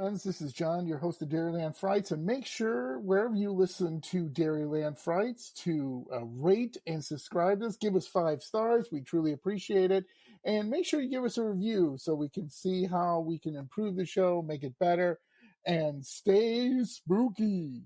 friends. This is John, your host of Dairyland Frights. And make sure, wherever you listen to Dairyland Frights, to rate and subscribe us. Give us 5 stars. We truly appreciate it. And make sure you give us a review so we can see how we can improve the show, make it better, and stay spooky.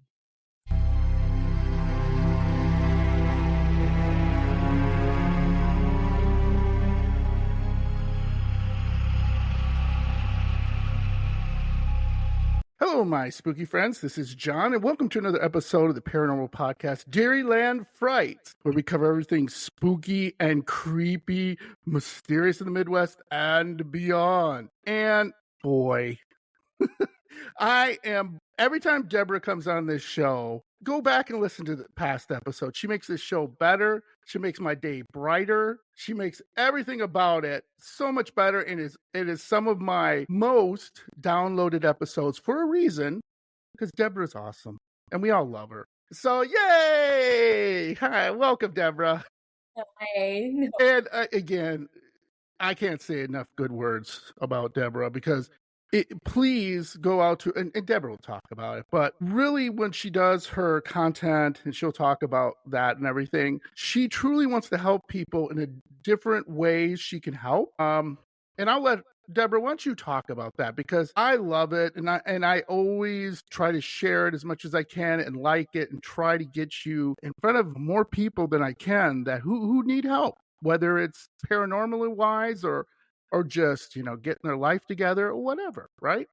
Hello, my spooky friends. This is John, and welcome to another episode of the Paranormal Podcast, Dairyland Frights, where we cover everything spooky and creepy, mysterious in the Midwest and beyond. And boy, every time Deborah comes on this show, go back and listen to the past episode. She makes this show better. She makes my day brighter. She makes everything about it so much better. And it is some of my most downloaded episodes for a reason, because Deborah's awesome and we all love her. So yay! Hi, welcome, Deborah. Hi. And again, I can't say enough good words about Deborah, because please go out to, and Deborah will talk about it, but really when she does her content and she'll talk about that and everything, she truly wants to help people in a different ways she can help. And I'll let Deborah, why don't you talk about that? Because I love it, and I always try to share it as much as I can and like it and try to get you in front of more people than I can that who need help, whether it's paranormally wise or just, getting their life together or whatever, right?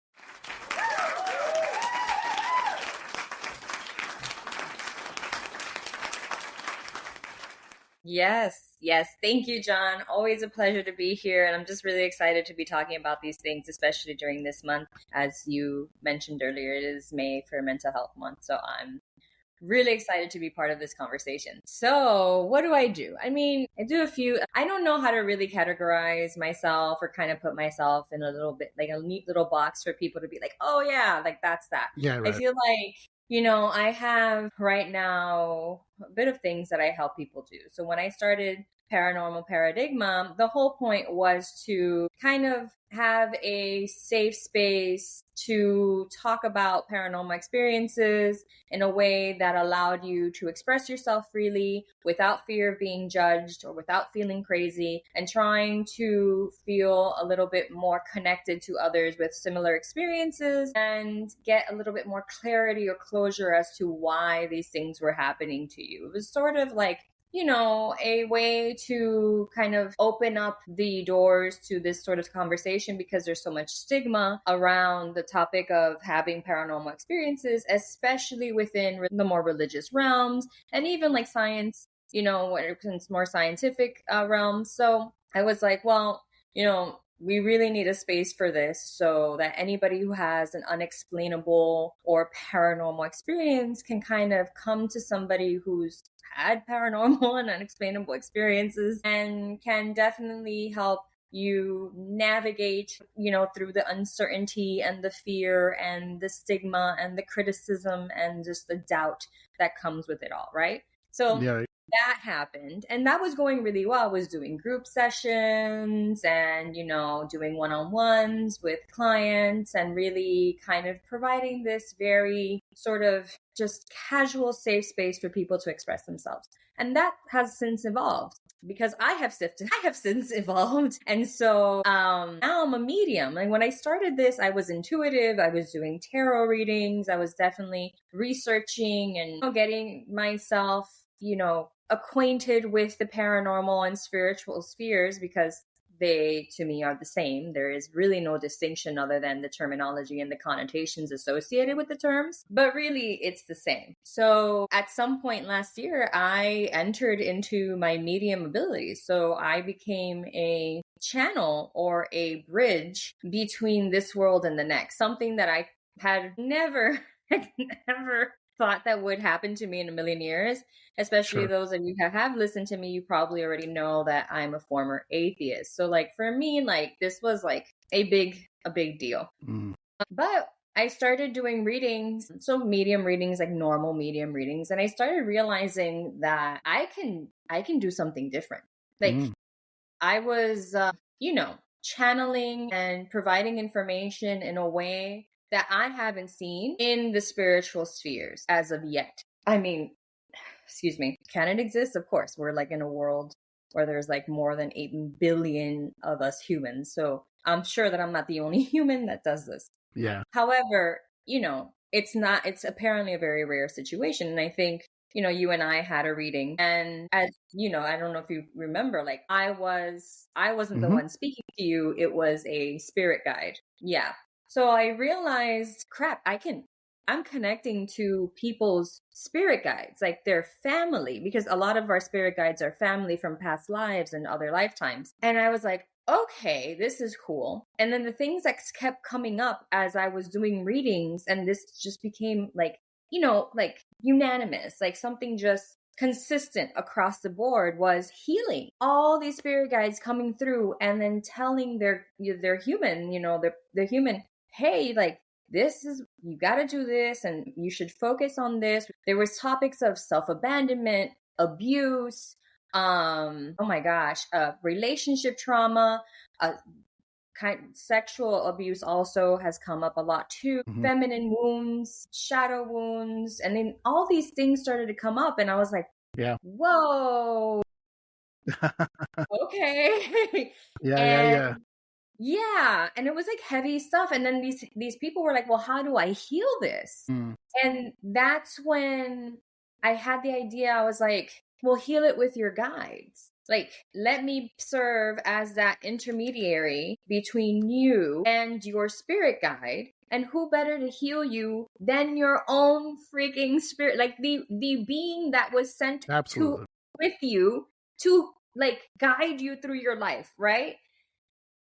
Yes. Thank you, John. Always a pleasure to be here. And I'm just really excited to be talking about these things, especially during this month. As you mentioned earlier, it is May for Mental Health Month. So I'm really excited to be part of this conversation. So what do? I do a few. I don't know how to really categorize myself or kind of put myself in a little bit like a neat little box for people to be like, oh yeah, like that's that. Yeah, right. I feel like, I have right now a bit of things that I help people do. So when I started Paranormal Paradigma, the whole point was to kind of have a safe space to talk about paranormal experiences in a way that allowed you to express yourself freely without fear of being judged or without feeling crazy, and trying to feel a little bit more connected to others with similar experiences and get a little bit more clarity or closure as to why these things were happening to you. It was sort of like, a way to kind of open up the doors to this sort of conversation, because there's so much stigma around the topic of having paranormal experiences, especially within the more religious realms and even like science, when it's more scientific realms. So I was like, well, we really need a space for this so that anybody who has an unexplainable or paranormal experience can kind of come to somebody who's had paranormal and unexplainable experiences and can definitely help you navigate, through the uncertainty and the fear and the stigma and the criticism and just the doubt that comes with it all, right? So yeah. That happened, and that was going really well. I was doing group sessions and, doing one-on-ones with clients and really kind of providing this very sort of just casual, safe space for people to express themselves. And that has since evolved, because I have since evolved. And so now I'm a medium. And when I started this, I was intuitive. I was doing tarot readings. I was definitely researching and getting myself, acquainted with the paranormal and spiritual spheres, because they, to me, are the same. There is really no distinction other than the terminology and the connotations associated with the terms, but really it's the same. So at some point last year, I entered into my medium abilities. So I became a channel or a bridge between this world and the next, something that I had never thought that would happen to me in a million years. Especially those of you who have listened to me, you probably already know that I'm a former atheist. So like for me, like this was like a big deal. But I started doing readings, so medium readings, like normal medium readings, and I started realizing that I can do something different. Like I was channeling and providing information in a way that I haven't seen in the spiritual spheres as of yet. I mean, excuse me, can it exist? Of course. We're like in a world where there's like more than 8 billion of us humans. So I'm sure that I'm not the only human that does this. Yeah. However, it's apparently a very rare situation. And I think, you and I had a reading, and as I don't know if you remember, like I wasn't the one speaking to you. It was a spirit guide. Yeah. So I realized, crap, I'm connecting to people's spirit guides, like their family, because a lot of our spirit guides are family from past lives and other lifetimes. And I was like, okay, this is cool. And then the things that kept coming up as I was doing readings, and this just became like, like unanimous, like something just consistent across the board, was healing. All these spirit guides coming through and then telling their human, their human, hey, like, this is, you got to do this and you should focus on this. There was topics of self-abandonment, abuse, oh my gosh, relationship trauma, sexual abuse also has come up a lot too. Feminine wounds, shadow wounds, and then all these things started to come up, and I was like, yeah, whoa, okay. yeah. Yeah, and it was like heavy stuff. And then these people were like, well, how do I heal this? And that's when I had the idea. I was like, well, heal it with your guides. Like, let me serve as that intermediary between you and your spirit guide. And who better to heal you than your own freaking spirit? Like the being that was sent Absolutely. with you to like guide you through your life, right?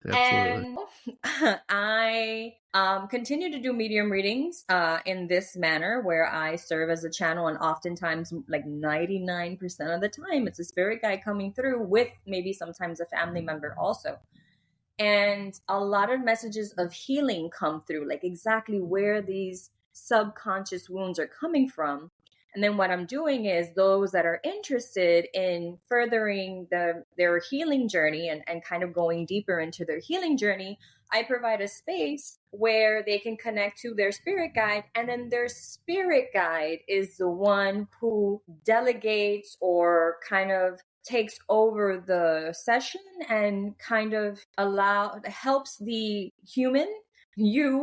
Absolutely. And I continue to do medium readings in this manner, where I serve as a channel, and oftentimes, like 99% of the time, it's a spirit guide coming through with maybe sometimes a family member also. And a lot of messages of healing come through, like exactly where these subconscious wounds are coming from. And then what I'm doing is, those that are interested in furthering their healing journey and kind of going deeper into their healing journey, I provide a space where they can connect to their spirit guide. And then their spirit guide is the one who delegates or kind of takes over the session and kind of helps the human,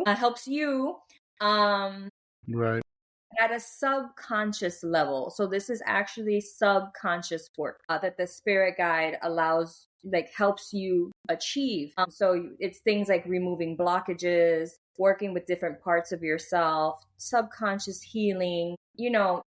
helps you, right, at a subconscious level. So this is actually subconscious work that the spirit guide allows, like helps you achieve. So it's things like removing blockages, working with different parts of yourself, subconscious healing,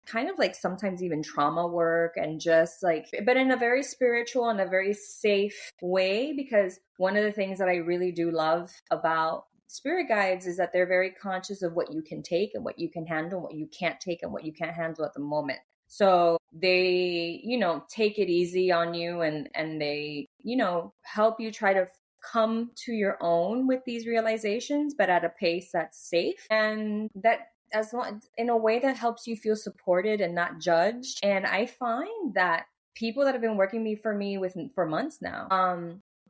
kind of like sometimes even trauma work, and just like, but in a very spiritual and a very safe way. Because one of the things that I really do love about spirit guides is that they're very conscious of what you can take and what you can handle, what you can't take and what you can't handle at the moment. So they, take it easy on you, and they, help you try to come to your own with these realizations, but at a pace that's safe, and that as long in a way that helps you feel supported and not judged. And I find that people that have been working for months now,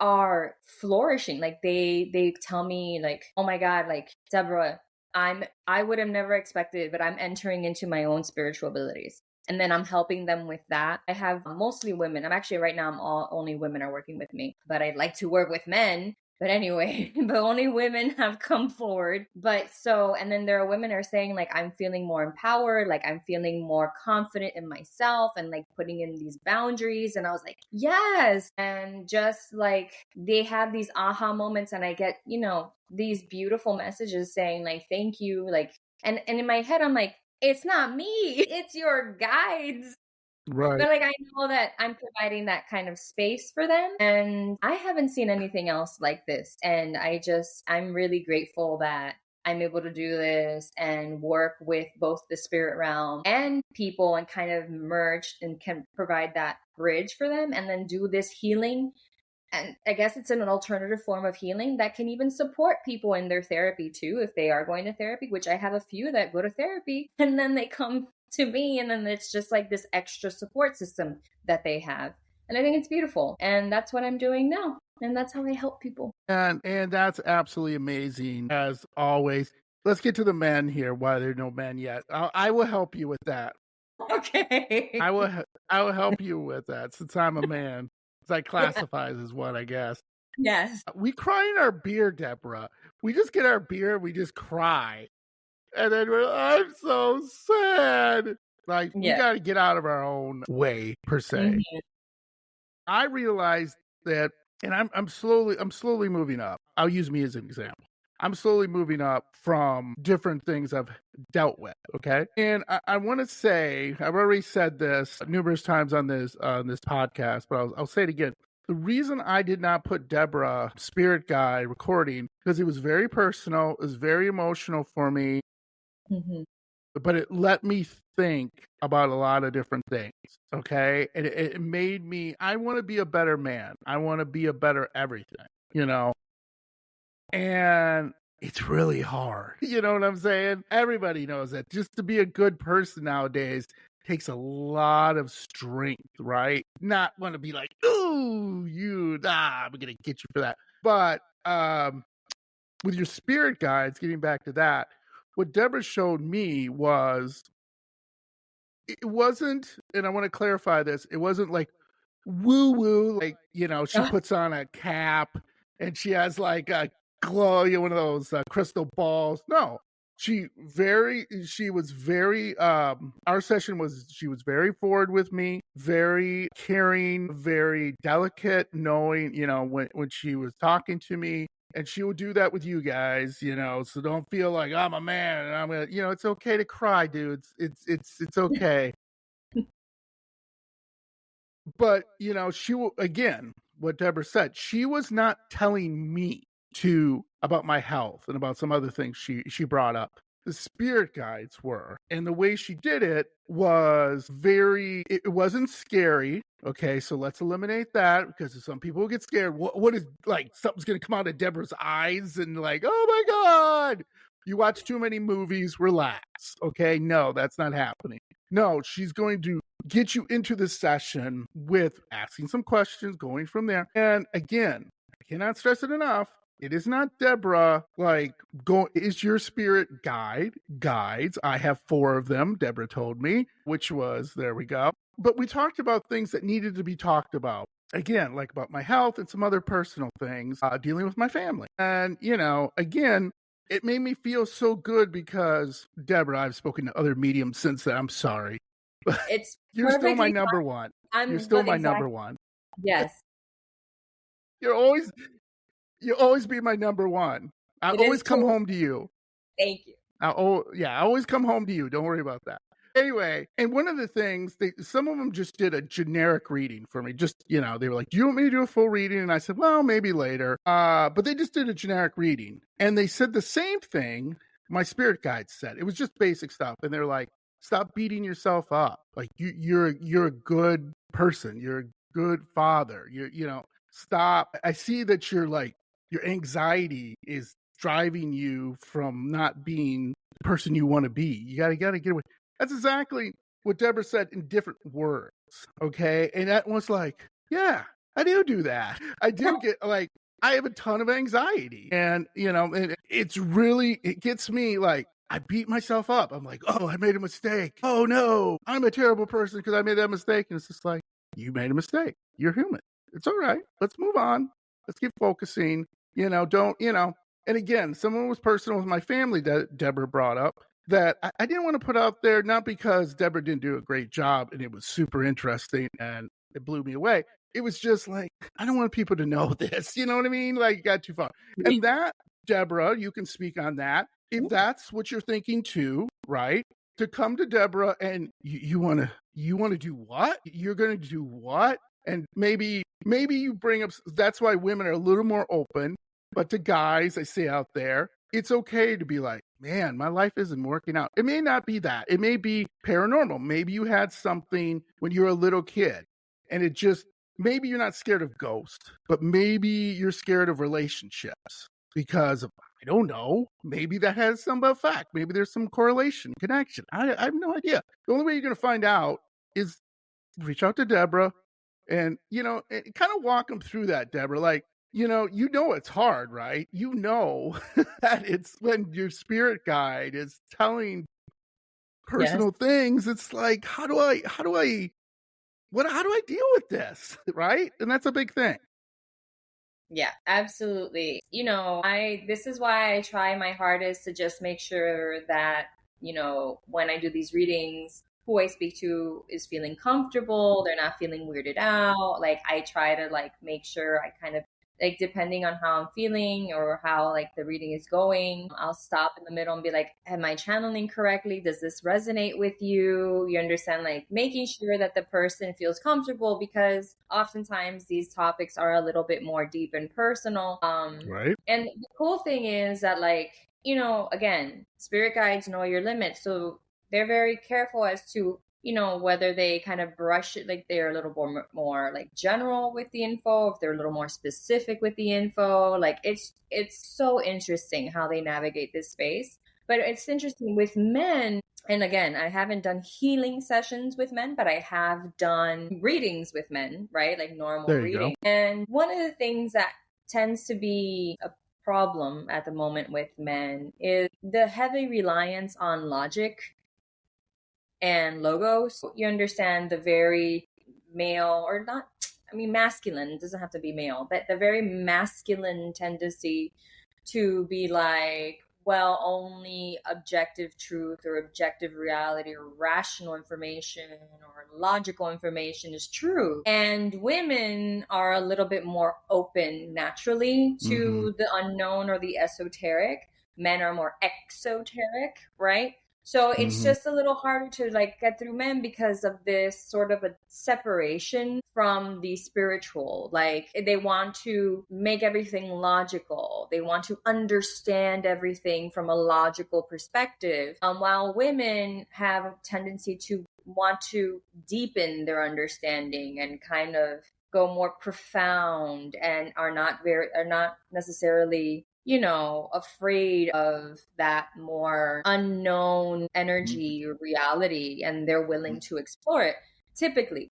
are flourishing. Like they tell me like, oh my God, like, Deborah, I would have never expected, but I'm entering into my own spiritual abilities. And then I'm helping them with that. I have mostly women. Right now, only women are working with me, but I'd like to work with men. But anyway, but only women have come forward. And then there are women are saying like, I'm feeling more empowered, like I'm feeling more confident in myself and like putting in these boundaries. And I was like, yes. And just like they have these aha moments, and I get, these beautiful messages saying like, thank you. Like, and in my head, I'm like, it's not me, it's your guides. right. But like, I know that I'm providing that kind of space for them, and I haven't seen anything else like this. And I'm really grateful that I'm able to do this and work with both the spirit realm and people, and kind of merge and can provide that bridge for them, and then do this healing. And I guess it's an alternative form of healing that can even support people in their therapy too, if they are going to therapy, which I have a few that go to therapy and then they come to me, and then it's just like this extra support system that they have. And I think it's beautiful. And that's what I'm doing now. And that's how I help people. And that's absolutely amazing, as always. let's get to the men here. Why there are no men yet? I will help you with that. Okay. I will help you with that since I'm a man. That classifies as one, I guess. Yes. We cry in our beer, Deborah. We just get our beer, we just cry. And then I'm so sad. Like, we Yeah. got to get out of our own way, per se. Mhm. I realized that, and I'm slowly moving up. I'll use me as an example. I'm slowly moving up from different things I've dealt with. Okay, and I want to say I've already said this numerous times on this podcast, but I'll say it again. The reason I did not put Deborah Spirit Guy recording because it was very personal, it was very emotional for me, but it let me think about a lot of different things. Okay, and it made me. I want to be a better man. I want to be a better everything. And it's really hard. You know what I'm saying? Everybody knows that. Just to be a good person nowadays takes a lot of strength, right? Not want to be like, ooh, I'm gonna get you for that. But with your spirit guides, getting back to that, what Deborah showed me was it wasn't, and I want to clarify this, it wasn't like woo woo, like, she puts on a cap and she has like a glow, one of those crystal balls. No, she was very, our session was, she was very forward with me, very caring, very delicate, knowing, when she was talking to me. And she will do that with you guys, so don't feel like I'm a man and I'm gonna, it's okay to cry, dudes. It's okay. But, she will, again, what Deborah said, she was not telling me about my health and about some other things she brought up. The spirit guides were. And the way she did it was it wasn't scary. Okay, so let's eliminate that because some people get scared. What is, like, something's going to come out of Deborah's eyes and like, oh my God, you watch too many movies, relax. Okay, no, that's not happening. No, she's going to get you into the session with asking some questions, going from there. And again, I cannot stress it enough. It is not Deborah, like, is your spirit guides. I have 4 of them, Deborah told me, which was, there we go. But we talked about things that needed to be talked about. Again, like about my health and some other personal things, dealing with my family. And, again, it made me feel so good because, Deborah, I've spoken to other mediums since then. I'm sorry. It's You're still my number one. You're still my number one. Yes. You'll always be my number one. I always come home to you. Thank you. I always come home to you. Don't worry about that. Anyway, and one of the things, some of them just did a generic reading for me. Just, they were like, do you want me to do a full reading? And I said, well, maybe later. But they just did a generic reading. And they said the same thing my spirit guides said. It was just basic stuff. And they're like, stop beating yourself up. Like, you're a good person. You're a good father. Stop. I see that your anxiety is driving you from not being the person you want to be. You gotta get away. That's exactly what Deborah said in different words. Okay. And that was like, yeah, I do that. I do get, like, I have a ton of anxiety. And, and it gets me, like, I beat myself up. I'm like, oh, I made a mistake. Oh no, I'm a terrible person because I made that mistake. And it's just like, you made a mistake. You're human. It's all right. Let's move on. Let's keep focusing. Don't, and again, someone was personal with my family that Deborah brought up that I didn't want to put out there, not because Deborah didn't do a great job and it was super interesting and it blew me away. It was just like, I don't want people to know this. You know what I mean? Like, you got too far. And that, Deborah, you can speak on that. If that's what you're thinking too, right? To come to Deborah and you want to do what? You're going to do what? And maybe you bring up, that's why women are a little more open. But to guys, I say out there, it's okay to be like, man, my life isn't working out. It may not be that. It may be paranormal. Maybe you had something when you were a little kid and it just, maybe you're not scared of ghosts, but maybe you're scared of relationships because of, I don't know, maybe that has some effect. Maybe there's some correlation, connection. I have no idea. The only way you're going to find out is reach out to Deborah and, kind of walk them through that, Deborah. Like, it's hard, right? That it's when your spirit guide is telling Yes. personal things. It's like, how do I deal with this? Right? And that's a big thing. Yeah, absolutely. This is why I try my hardest to just make sure that, when I do these readings, who I speak to is feeling comfortable, they're not feeling weirded out. Like I try to like make sure I kind of like depending on how I'm feeling or how like the reading is going, I'll stop in the middle and be like, am I channeling correctly? Does this resonate with you? You understand, like making sure that the person feels comfortable, because oftentimes these topics are a little bit more deep and personal. Right? And the cool thing is that, like, again, spirit guides know your limits. So they're very careful as to, whether they kind of brush it, like they're a little more like general with the info, if they're a little more specific with the info. Like it's so interesting how they navigate this space. But it's interesting with men. And again, I haven't done healing sessions with men, but I have done readings with men, right? Like normal There you go. reading. And one of the things that tends to be a problem at the moment with men is the heavy reliance on logic and logos. You understand the very male, or not, I mean, masculine, it doesn't have to be male, but the very masculine tendency to be like, well, only objective truth or objective reality or rational information or logical information is true. And women are a little bit more open naturally Mm-hmm. to the unknown or the esoteric. Men are more exoteric, right? So it's Mm-hmm. just a little harder to like get through men because of this sort of a separation from the spiritual. Like they want to make everything logical. They want to understand everything from a logical perspective. While women have a tendency to want to deepen their understanding and kind of go more profound, and are not necessarily afraid of that more unknown energy or reality, and they're willing to explore it. Typically,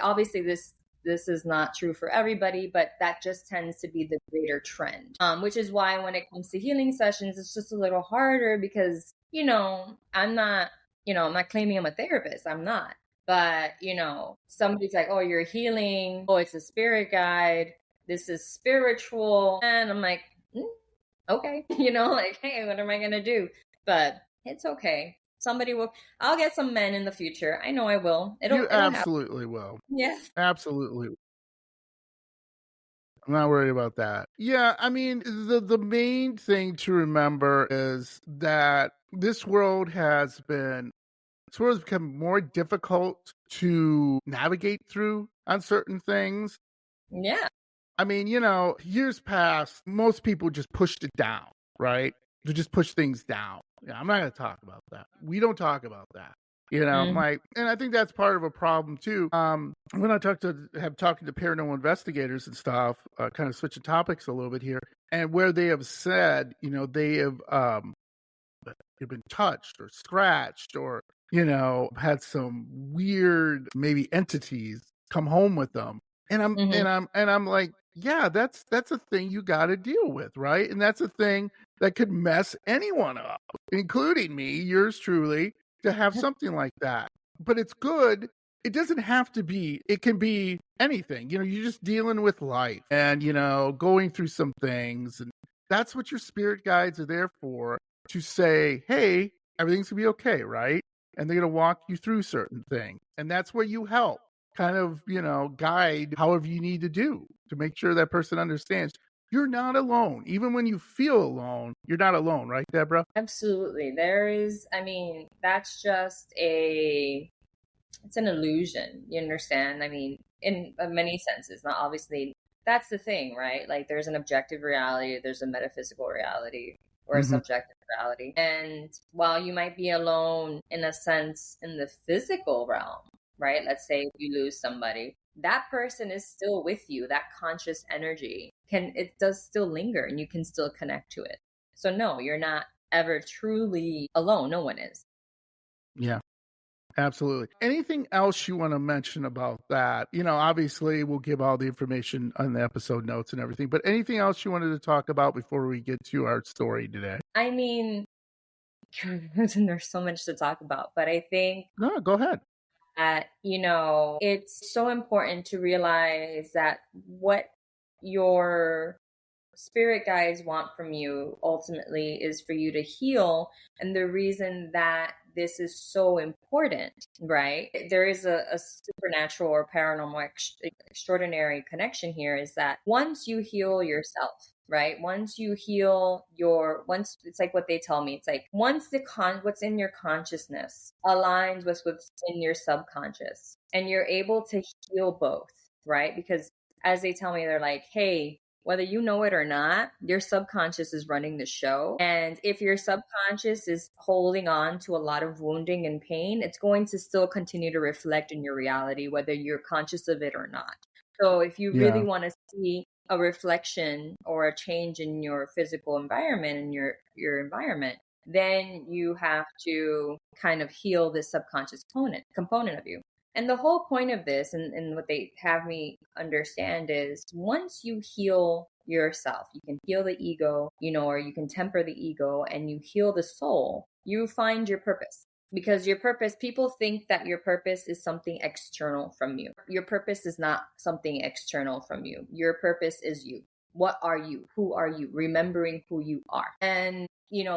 obviously this is not true for everybody, but that just tends to be the greater trend. Which is why when it comes to healing sessions, it's just a little harder because, I'm not claiming I'm a therapist. I'm not. But, somebody's like, oh, you're healing. Oh, it's a spirit guide. This is spiritual. And I'm like, okay, like, hey, what am I going to do? But it's okay. I'll get some men in the future. I know I will. You It'll happen. absolutely will. Yes. Absolutely. I'm not worried about that. Yeah, I mean, the main thing to remember is that this world has become more difficult to navigate through on certain things. Yeah. I mean, years past, most people just pushed it down, right? To just push things down. Yeah, I'm not going to talk about that. We don't talk about that. Mhm. Like, and I think that's part of a problem too. When I talking to paranormal investigators and stuff, kind of switching topics a little bit here, and where they have said, they have been touched or scratched or had some weird maybe entities come home with them, and Mhm. I'm like, yeah, that's a thing you got to deal with, right? And that's a thing that could mess anyone up, including me, yours truly, to have something like that. But it's good. It doesn't have to be. It can be anything. You're just dealing with life and going through some things, and that's what your spirit guides are there for, to say, hey, everything's gonna be okay, right? And they're gonna walk you through certain things. And that's where you help kind of, guide however you need to do to make sure that person understands you're not alone. Even when you feel alone, you're not alone, right, Deborah? Absolutely. I mean, that's just it's an illusion. You understand? I mean, in many senses, not obviously. That's the thing, right? Like, there's an objective reality, there's a metaphysical reality, or a Mm-hmm. subjective reality. And while you might be alone in a sense in the physical realm, right? Let's say you lose somebody, that person is still with you. That conscious energy it does still linger, and you can still connect to it. So no, you're not ever truly alone. No one is. Yeah. Absolutely. Anything else you want to mention about that? Obviously, we'll give all the information on the episode notes and everything, but anything else you wanted to talk about before we get to our story today? I mean, there's so much to talk about, but I think No, go ahead. that, it's so important to realize that what your spirit guides want from you ultimately is for you to heal. And the reason that this is so important, right? There is a supernatural or paranormal extraordinary connection here, is that once you heal yourself, right? Once you heal once, it's like what they tell me. It's like once what's in your consciousness aligns with what's in your subconscious, and you're able to heal both, right? Because as they tell me, they're like, hey, whether you know it or not, your subconscious is running the show. And if your subconscious is holding on to a lot of wounding and pain, it's going to still continue to reflect in your reality, whether you're conscious of it or not. So if you really Yeah. want to see a reflection or a change in your physical environment and your environment, then you have to kind of heal this subconscious component of you. And the whole point of this, and what they have me understand, is once you heal yourself, you can heal the ego, or you can temper the ego, and you heal the soul, you find your purpose. Because your purpose, people think that your purpose is something external from you. Your purpose is not something external from you. Your purpose is you. What are you? Who are you? Remembering who you are. And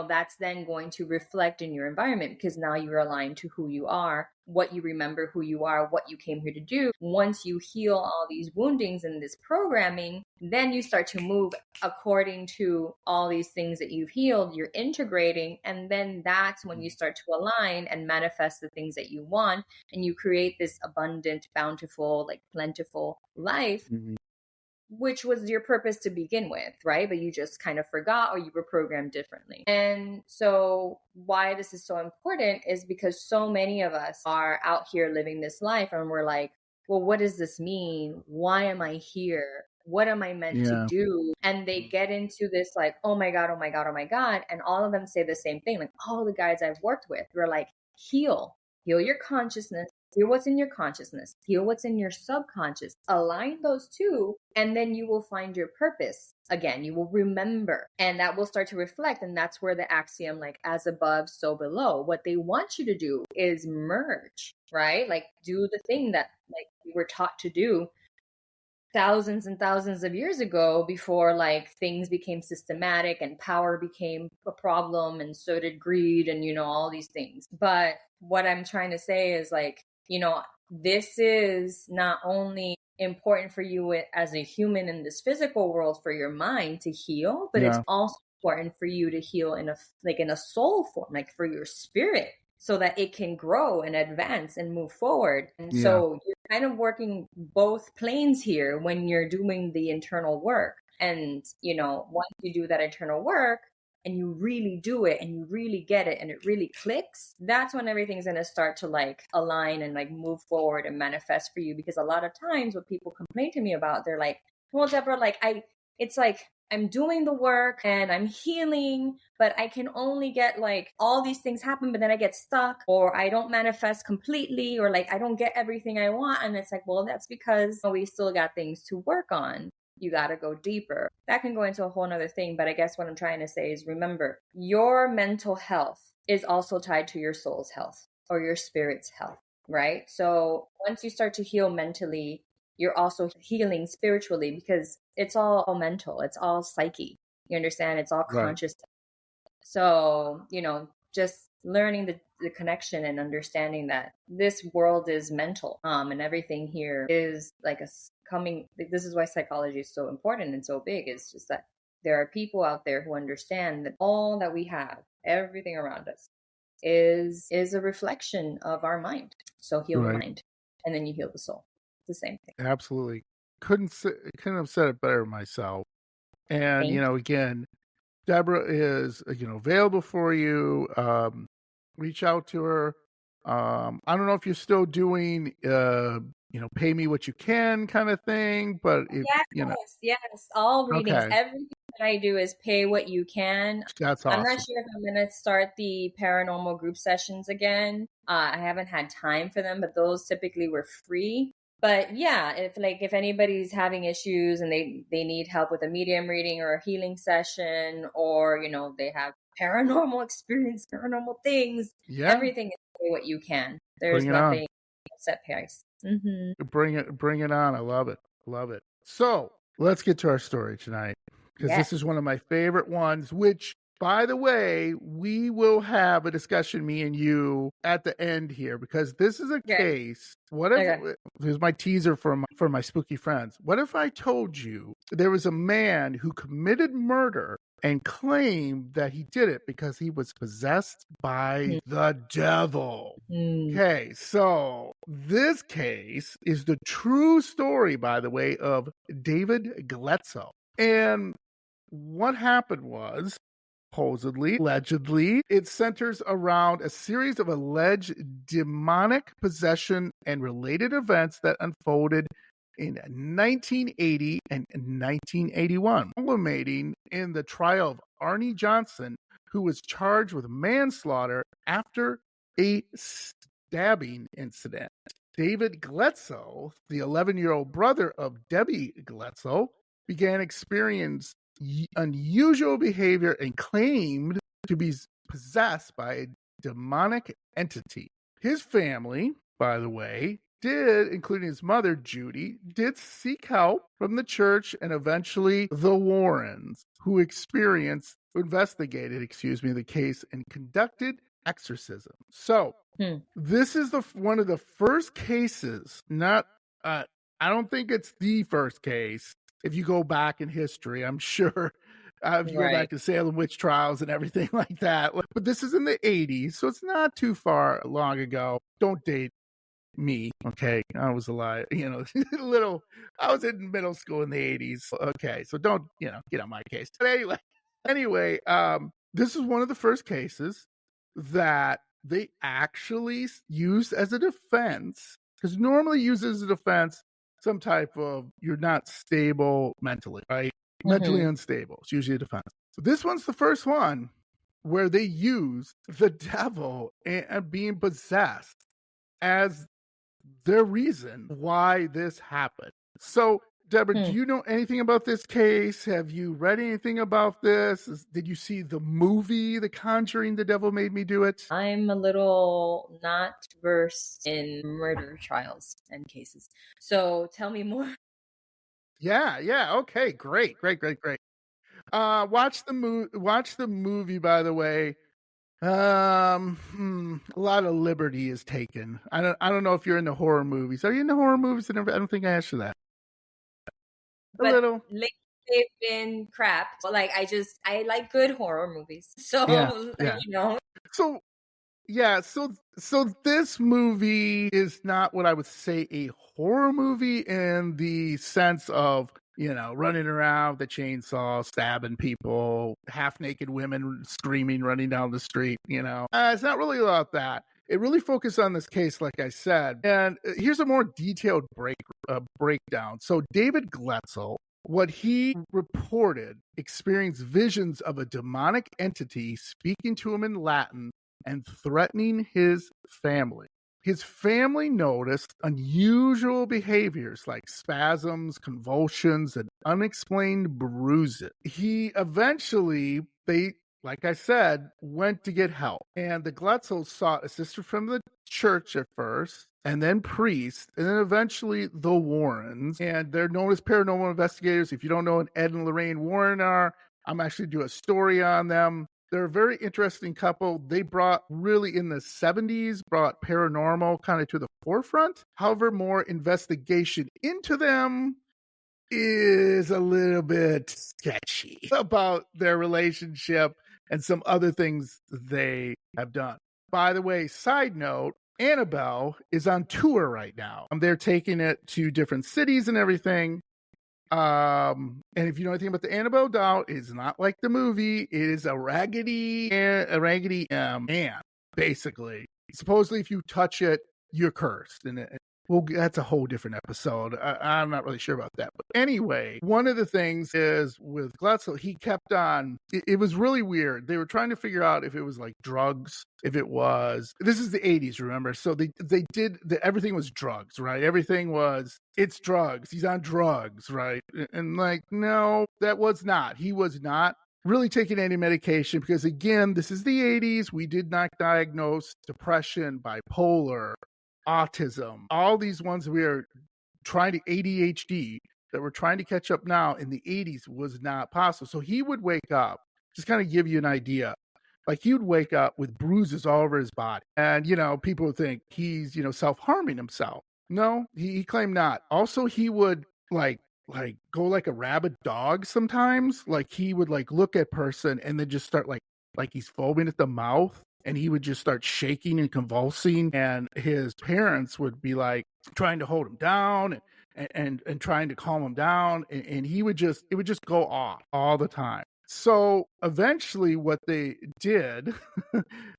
that's then going to reflect in your environment, because now you're aligned to who you are, what you remember, who you are, what you came here to do. Once you heal all these woundings and this programming, then you start to move according to all these things that you've healed. You're integrating, and then that's when you start to align and manifest the things that you want, and you create this abundant, bountiful, like plentiful life. Mhm. Which was your purpose to begin with, right? But you just kind of forgot, or you were programmed differently. And so why this is so important is because so many of us are out here living this life, and we're like, well, what does this mean? Why am I here? What am I meant to Yeah. do? And they get into this like, oh my God, oh my God, oh my God. And all of them say the same thing. Like all the guys I've worked with, we're like, heal your consciousness. Heal what's in your consciousness. Heal what's in your subconscious. Align those two, and then you will find your purpose. Again, you will remember, and that will start to reflect. And that's where the axiom, like as above, so below, what they want you to do is merge, right? Like do the thing that like we were taught to do thousands and thousands of years ago, before like things became systematic and power became a problem, and so did greed, and all these things. But what I'm trying to say is like, this is not only important for you as a human in this physical world, for your mind to heal, but it's Yeah. also important for you to heal in a soul form, like for your spirit, so that it can grow and advance and move forward. And Yeah. so you're kind of working both planes here when you're doing the internal work. And once you do that internal work, and you really do it, and you really get it, and it really clicks, that's when everything's going to start to like align and like move forward and manifest for you. Because a lot of times what people complain to me about, they're like, well, Deborah, like it's like I'm doing the work and I'm healing, but I can only get like all these things happen, but then I get stuck, or I don't manifest completely, or like I don't get everything I want. And it's like, well, that's because we still got things to work on. You got to go deeper. That can go into a whole nother thing. But I guess what I'm trying to say is, remember, your mental health is also tied to your soul's health or your spirit's health, right? So once you start to heal mentally, you're also healing spiritually, because it's all mental, it's all psyche. You understand? It's all Right. conscious. So, just learning the connection and understanding that this world is mental, and everything here is like this is why psychology is so important and so big. It's just that there are people out there who understand that all that we have, everything around us, is a reflection of our mind. So heal the Right. mind, and then you heal the soul. It's the same thing. Absolutely. Couldn't have said it better myself. And Thank you. again, Deborah is available for you. Reach out to her. I don't know if you're still doing pay me what you can kind of thing, but if Yes, yes. All readings, okay. everything that I do is pay what you can. That's I'm not awesome. sure if I'm going to start the paranormal group sessions again. I haven't had time for them, but those typically were free. But yeah, if anybody's having issues and they need help with a medium reading or a healing session, or they have paranormal experience, paranormal things, Yeah, everything is pay what you can. There's bring it on. nothing set price. Mm-hmm. Bring it on. I love it. Love it. So let's get to our story tonight, because Yes. this is one of my favorite ones, which, by the way, we will have a discussion, me and you, at the end here, because this is a Okay. case. What if, Okay. here's my teaser for my spooky friends. What if I told you there was a man who committed murder and claimed that he did it because he was possessed by the devil? Okay, so this case is the true story, by the way, of David Gletzo. And what happened was, supposedly, allegedly, it centers around a series of alleged demonic possession and related events that unfolded in 1980 and 1981, culminating in the trial of Arnie Johnson, who was charged with manslaughter after a stabbing incident. David Gletzo, the 11-year-old brother of Debbie Gletzo, began experiencing unusual behavior and claimed to be possessed by a demonic entity. His family, by the way, including his mother, Judy, did seek help from the church and eventually the Warrens, who investigated the case and conducted exorcism. So, this is one of the first cases, I don't think it's the first case. If you go back in history, I'm sure, if you go back to Salem witch trials and everything like that. But this is in the 80s, so it's not too far long ago. Don't date me, okay? I was alive, little. I was in middle school in the 80s. Okay, so don't, get on my case. But anyway, this is one of the first cases that they actually used as a defense, because normally used as a defense some type of you're not stable mentally, right? Mentally unstable. It's usually a defense. So this one's the first one where they use the devil and being possessed as their reason why this happened. So, Deborah, do you know anything about this case? Have you read anything about this? Did you see the movie, The Conjuring, The Devil Made Me Do It? I'm a little not versed in murder trials and cases. So tell me more. Yeah. Okay, great. Watch the movie, by the way. A lot of liberty is taken. I don't know if you're into horror movies. Are you into horror movies? I don't think I asked you that. But a little. Lately they've been crap. Like I like good horror movies. So Yeah. So this movie is not what I would say a horror movie in the sense of, running around with a chainsaw, stabbing people, half-naked women screaming, running down the street, It's not really about that. It really focused on this case, like I said. And here's a more detailed breakdown. So David Gletzel, what he reported, experienced visions of a demonic entity speaking to him in Latin and threatening his family. His family noticed unusual behaviors like spasms, convulsions, and unexplained bruises. He eventually, like I said, went to get help. And the Gletzels sought assistance from the church at first, and then priests, and then eventually the Warrens. And they're known as paranormal investigators. If you don't know who Ed and Lorraine Warren are, I'm actually doing a story on them. They're a very interesting couple. They brought in the 70s, brought paranormal kind of to the forefront. However, more investigation into them is a little bit sketchy about their relationship and some other things they have done. By the way, side note, Annabelle is on tour right now. They're taking it to different cities and everything. And if you know anything about the Annabelle doll, it's not like the movie. It is a raggedy man, basically. Supposedly, if you touch it, you're cursed, and Well, that's a whole different episode. I'm not really sure about that. But anyway, one of the things is with Glatzel, he kept on, it was really weird. They were trying to figure out if it was like drugs, if it was, this is the 80s, remember? So they did, everything was drugs, right? Everything was, it's drugs. He's on drugs, right? And like, no, that was not. He was not really taking any medication because, again, this is the 80s. We did not diagnose depression, bipolar, autism, all these ones we are trying to ADHD that we're trying to catch up now in the 80s was not possible. So he would wake up, just kind of give you an idea. Like he would wake up with bruises all over his body. And, people would think he's, self-harming himself. No, he claimed not. Also, he would like go like a rabid dog sometimes. Like he would like look at person and then just start like he's foaming at the mouth, and he would just start shaking and convulsing, and his parents would be like trying to hold him down and trying to calm him down, and it would just go off all the time. So eventually what they did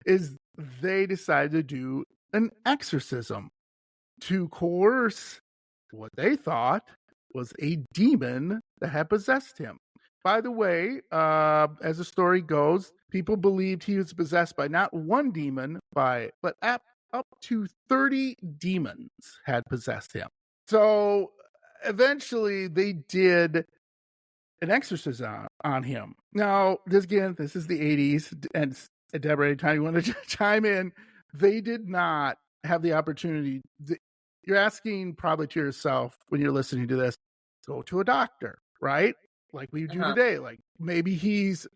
is they decided to do an exorcism to coerce what they thought was a demon that had possessed him. By the way, as the story goes, people believed he was possessed by not one demon, but up to 30 demons had possessed him. So eventually they did an exorcism on him. Now, this is the 80s, and Deborah, anytime you want to chime in, they did not have the opportunity. You're asking probably to yourself when you're listening to this, go to a doctor, right? Like we do today. Like maybe he's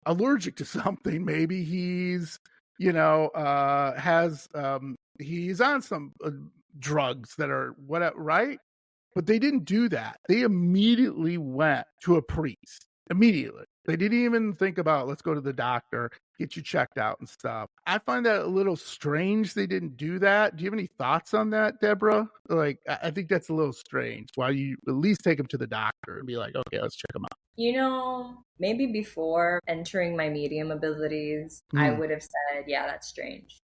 allergic to something. Maybe he's, he's on some drugs that are whatever, right? But they didn't do that. They immediately went to a priest. Immediately. They didn't even think about, let's go to the doctor, get you checked out and stuff. I find that a little strange they didn't do that. Do you have any thoughts on that, Deborah? Like, I think that's a little strange. Why you at least take him to the doctor and be like, okay, let's check him out. Maybe before entering my medium abilities, I would have said, yeah, that's strange.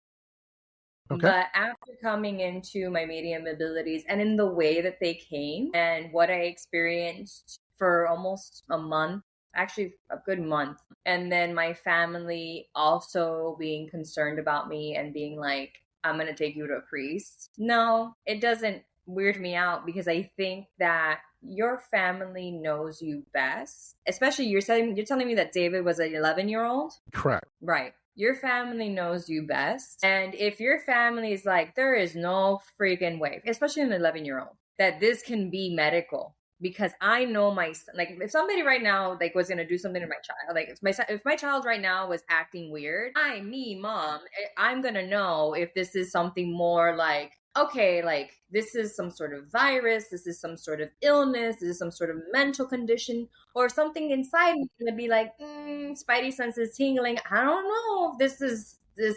Okay. But after coming into my medium abilities and in the way that they came and what I experienced for almost a month, actually a good month, and then my family also being concerned about me and being like, I'm going to take you to a priest. No, it doesn't weird me out because I think that your family knows you best. Especially you're telling me that David was an 11-year-old? Correct. Right. Your family knows you best. And if your family is like, there is no freaking way, especially an 11-year-old, that this can be medical. Because I know my son, like if somebody right now like was going to do something to my child, like if my child right now was acting weird, mom, I'm going to know if this is something more like, okay, like this is some sort of virus, this is some sort of illness, this is some sort of mental condition, or something inside me going to be like, spidey senses tingling. I don't know if this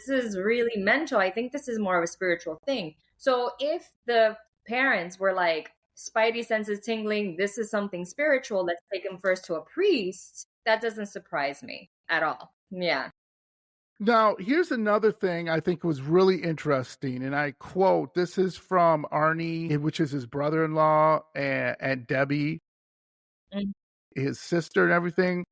is really mental. I think this is more of a spiritual thing. So if the parents were like, spidey senses tingling, this is something spiritual, let's take him first to a priest, that doesn't surprise me at all. Yeah. Now, here's another thing I think was really interesting, and I quote, this is from Arnie, which is his brother-in-law, and Debbie, his sister and everything.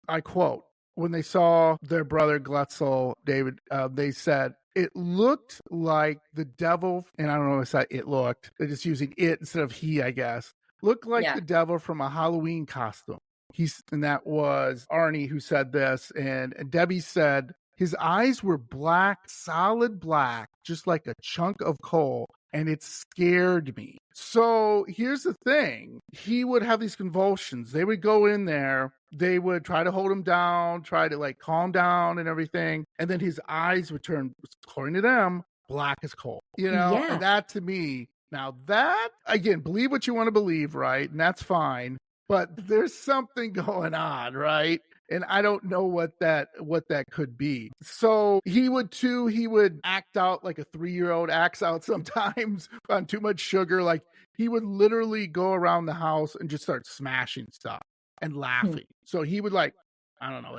I quote, when they saw their brother Glatzel, David, they said, it looked like the devil, and I don't know if it looked, they're just using it instead of he, I guess, looked like the devil from a Halloween costume. And that was Arnie who said this, and Debbie said, his eyes were black, solid black, just like a chunk of coal, and it scared me. So here's the thing. He would have these convulsions. They would go in there. They would try to hold him down, try to like calm down and everything. And then his eyes would turn, according to them, black as coal. And that to me, now that, again, believe what you want to believe, right? And that's fine. But there's something going on, right? And I don't know what that could be. So he would act out like a 3-year-old acts out sometimes on too much sugar. Like he would literally go around the house and just start smashing stuff and laughing. So he would like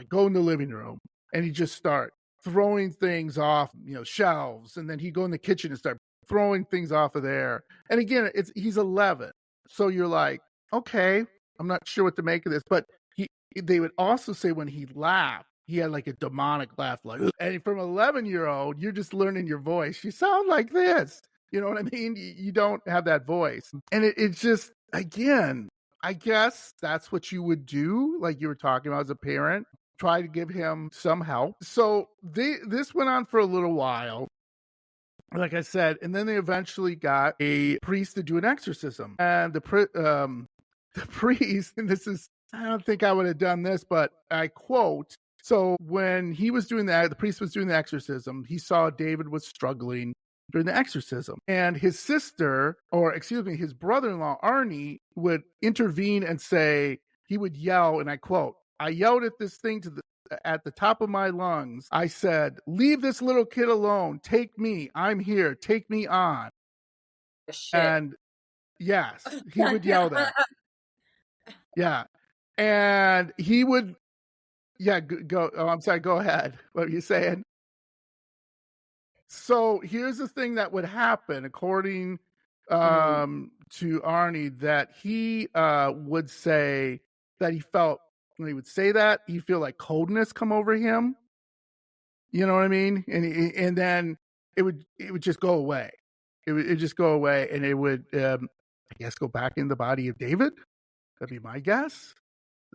go in the living room and he'd just start throwing things off, shelves. And then he'd go in the kitchen and start throwing things off of there. And again, he's 11. So you're like, okay, I'm not sure what to make of this. But they would also say when he laughed, he had like a demonic laugh, like, and from 11-year-old, you're just learning your voice. You sound like this. You know what I mean? You don't have that voice. And it's just, again, I guess that's what you would do, like you were talking about as a parent, try to give him some help. So this went on for a little while, like I said, and then they eventually got a priest to do an exorcism. And the priest, and this is, I don't think I would have done this, but I quote, so when he was doing that, the priest was doing the exorcism, he saw David was struggling during the exorcism. And his sister, or excuse me, his brother-in-law, Arnie, would intervene and say, he would yell, and I quote, I yelled at this thing at the top of my lungs. I said, leave this little kid alone. Take me. I'm here. Take me on. Shit. And yes, he would yell that. Yeah. And he would, yeah, go. Oh, I'm sorry. Go ahead. What are you saying? So here's the thing that would happen, according to Arnie, that he would say that he felt, when he would say that, he feel like coldness come over him. You know what I mean? And then it would just go away. It would just go away, and it would, I guess, go back in the body of David. That'd be my guess.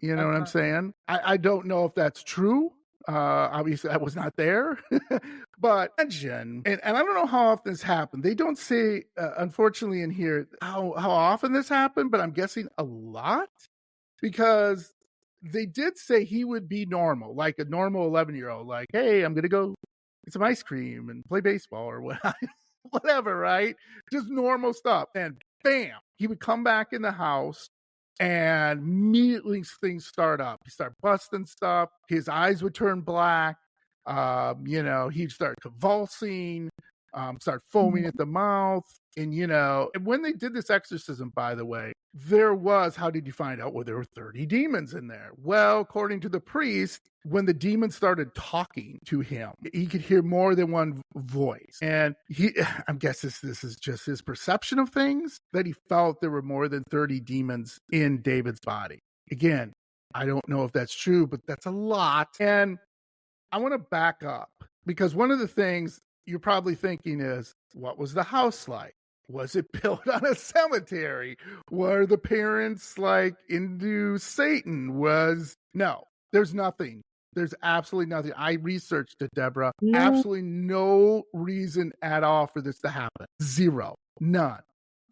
You know what I'm saying? I don't know if that's true. Obviously, I was not there, but imagine, and I don't know how often this happened. They don't say, unfortunately, in here how often this happened, but I'm guessing a lot, because they did say he would be normal, like a normal 11-year-old, like, hey, I'm gonna go get some ice cream and play baseball or whatever, right? Just normal stuff. And bam, he would come back in the house, and immediately things start up. He start busting stuff. His eyes would turn black. He'd start convulsing, start foaming at the mouth. And, and when they did this exorcism, by the way, there was, how did you find out? Well, there were 30 demons in there. Well, according to the priest, when the demons started talking to him, he could hear more than one voice. And I'm guessing this is just his perception of things, that he felt there were more than 30 demons in David's body. Again, I don't know if that's true, but that's a lot. And I want to back up, because one of the things you're probably thinking is, what was the house like? Was it built on a cemetery? Were the parents like into Satan? No, there's nothing. There's absolutely nothing. I researched it, Deborah. No. Absolutely no reason at all for this to happen. Zero. None.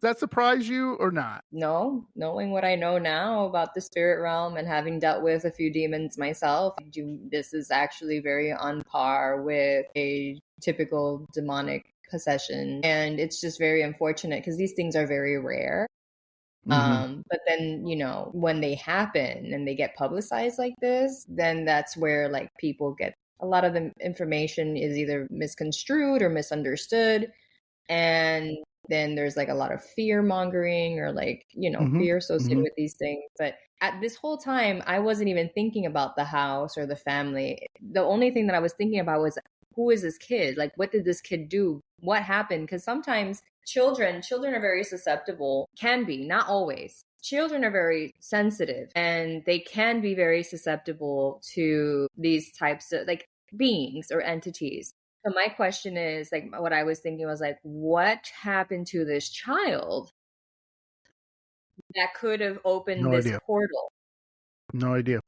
Does that surprise you or not? No, knowing what I know now about the spirit realm and having dealt with a few demons myself, this is actually very on par with a typical demonic possession. And it's just very unfortunate, because these things are very rare. But then, when they happen and they get publicized like this, then that's where like people get, a lot of the information is either misconstrued or misunderstood. And then there's like a lot of fear mongering, or like, fear associated with these things. But at this whole time, I wasn't even thinking about the house or the family. The only thing that I was thinking about was, who is this kid? Like, what did this kid do? What happened? Because sometimes children are very susceptible, can be, not always. Children are very sensitive, and they can be very susceptible to these types of like beings or entities. So my question is, like, what I was thinking was like, what happened to this child that could have opened this portal? No idea.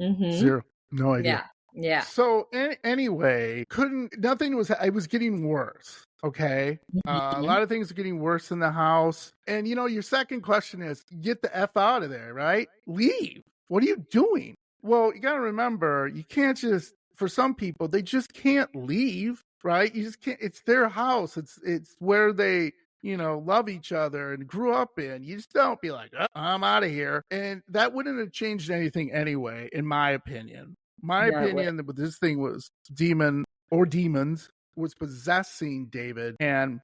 Zero. No idea. Yeah. So anyway, it was getting worse. Okay. A lot of things are getting worse in the house. And your second question is, get the F out of there, right? Leave. What are you doing? Well, you got to remember, you can't just, for some people, they just can't leave, right? You just can't, it's their house. It's where they, love each other and grew up in. You just don't be like, I'm out of here. And that wouldn't have changed anything anyway, in my opinion. My opinion that this thing was demons was possessing David, and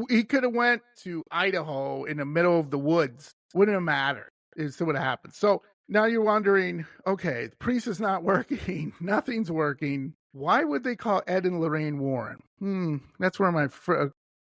he could have went to Idaho in the middle of the woods. Wouldn't have mattered. It's what happened. So now you're wondering, okay, the priest is not working. Nothing's working. Why would they call Ed and Lorraine Warren? That's where my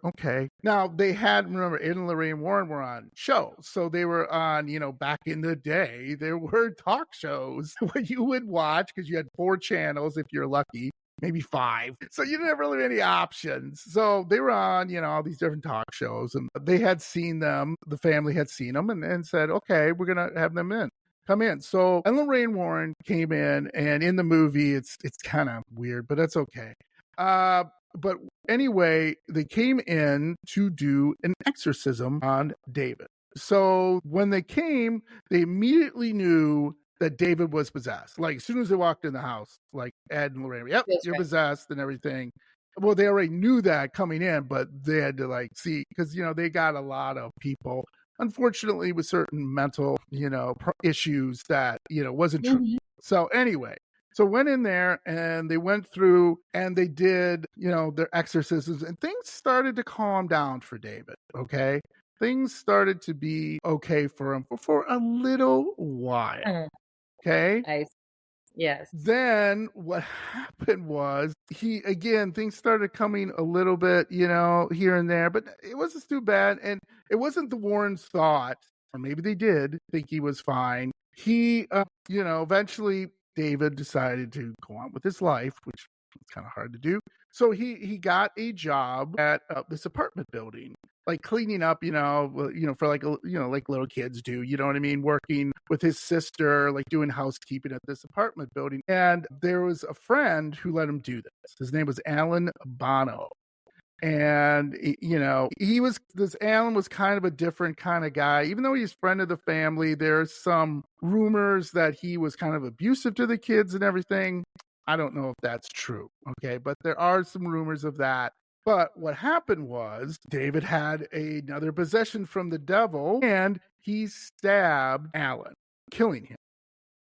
Okay. Now they had, remember, Ed and Lorraine Warren were on shows. So they were on, back in the day, there were talk shows what you would watch because you had 4 channels if you're lucky, maybe 5. So you didn't have really any options. So they were on, all these different talk shows, and they had seen them. The family had seen them and said, okay, we're going to have them come in. So Ed and Lorraine Warren came in, and in the movie, it's kind of weird, but that's okay. But anyway, they came in to do an exorcism on David. So when they came, they immediately knew that David was possessed. Like as soon as they walked in the house, like Ed and Lorraine, yep, That's you're right. possessed and everything. Well, they already knew that coming in, but they had to see, because they got a lot of people, unfortunately, with certain mental issues that wasn't true. Mhm. So anyway, so went in there and they went through and they did, their exorcisms, and things started to calm down for David. Okay. Things started to be okay for him for a little while. Okay. Yes. Then what happened was things started coming a little bit, here and there, but it wasn't too bad. And it wasn't the Warrens thought, or maybe they did think he was fine. He, eventually David decided to go on with his life, which is kind of hard to do. So he got a job at this apartment building, like cleaning up, for like little kids do, you know what I mean? Working with his sister, like doing housekeeping at this apartment building. And there was a friend who let him do this. His name was Alan Bono. And Alan was kind of a different kind of guy. Even though he's friend of the family, there's some rumors that he was kind of abusive to the kids and everything. I don't know if that's true. Okay. But there are some rumors of that. But what happened was David had another possession from the devil, and he stabbed Alan, killing him.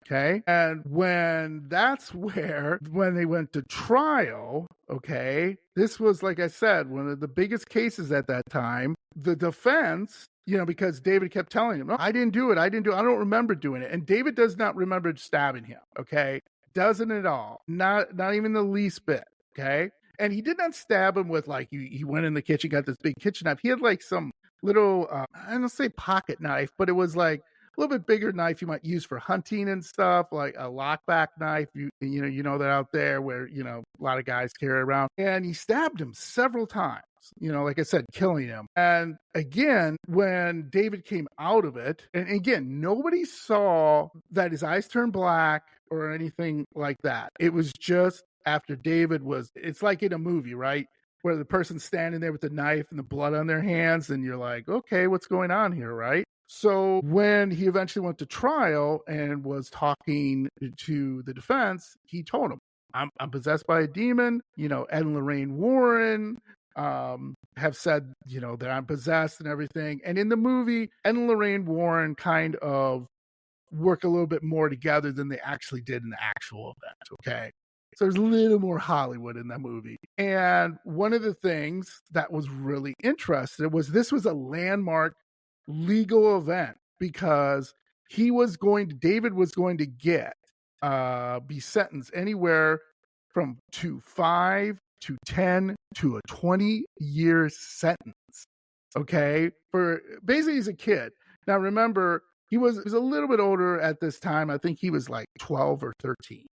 Okay. And when they went to trial, okay, this was, like I said, one of the biggest cases at that time. The defense, because David kept telling him, no, I didn't do it. I don't remember doing it. And David does not remember stabbing him. Okay. Doesn't at all. Not even the least bit. Okay. And he did not stab him with he went in the kitchen, got this big kitchen knife. He had some little, I don't say pocket knife, but it was a little bit bigger knife you might use for hunting and stuff, like a lockback knife. You know that out there where a lot of guys carry around. And he stabbed him several times. Like I said, killing him. And again, when David came out of it, and again, nobody saw that his eyes turned black or anything like that. It was just after David it's like in a movie, right? Where the person's standing there with the knife and the blood on their hands, and you're like, okay, what's going on here, right? So when he eventually went to trial and was talking to the defense, he told him, I'm possessed by a demon. Ed and Lorraine Warren have said, that I'm possessed and everything. And in the movie, Ed and Lorraine Warren kind of work a little bit more together than they actually did in the actual event. Okay. So there's a little more Hollywood in that movie. And one of the things that was really interesting was this was a landmark legal event, because David was going to be sentenced anywhere from 5 to 10 to a 20-year sentence. Okay. For basically, he's a kid. Now remember, he was a little bit older at this time. I think he was like 12 or 13.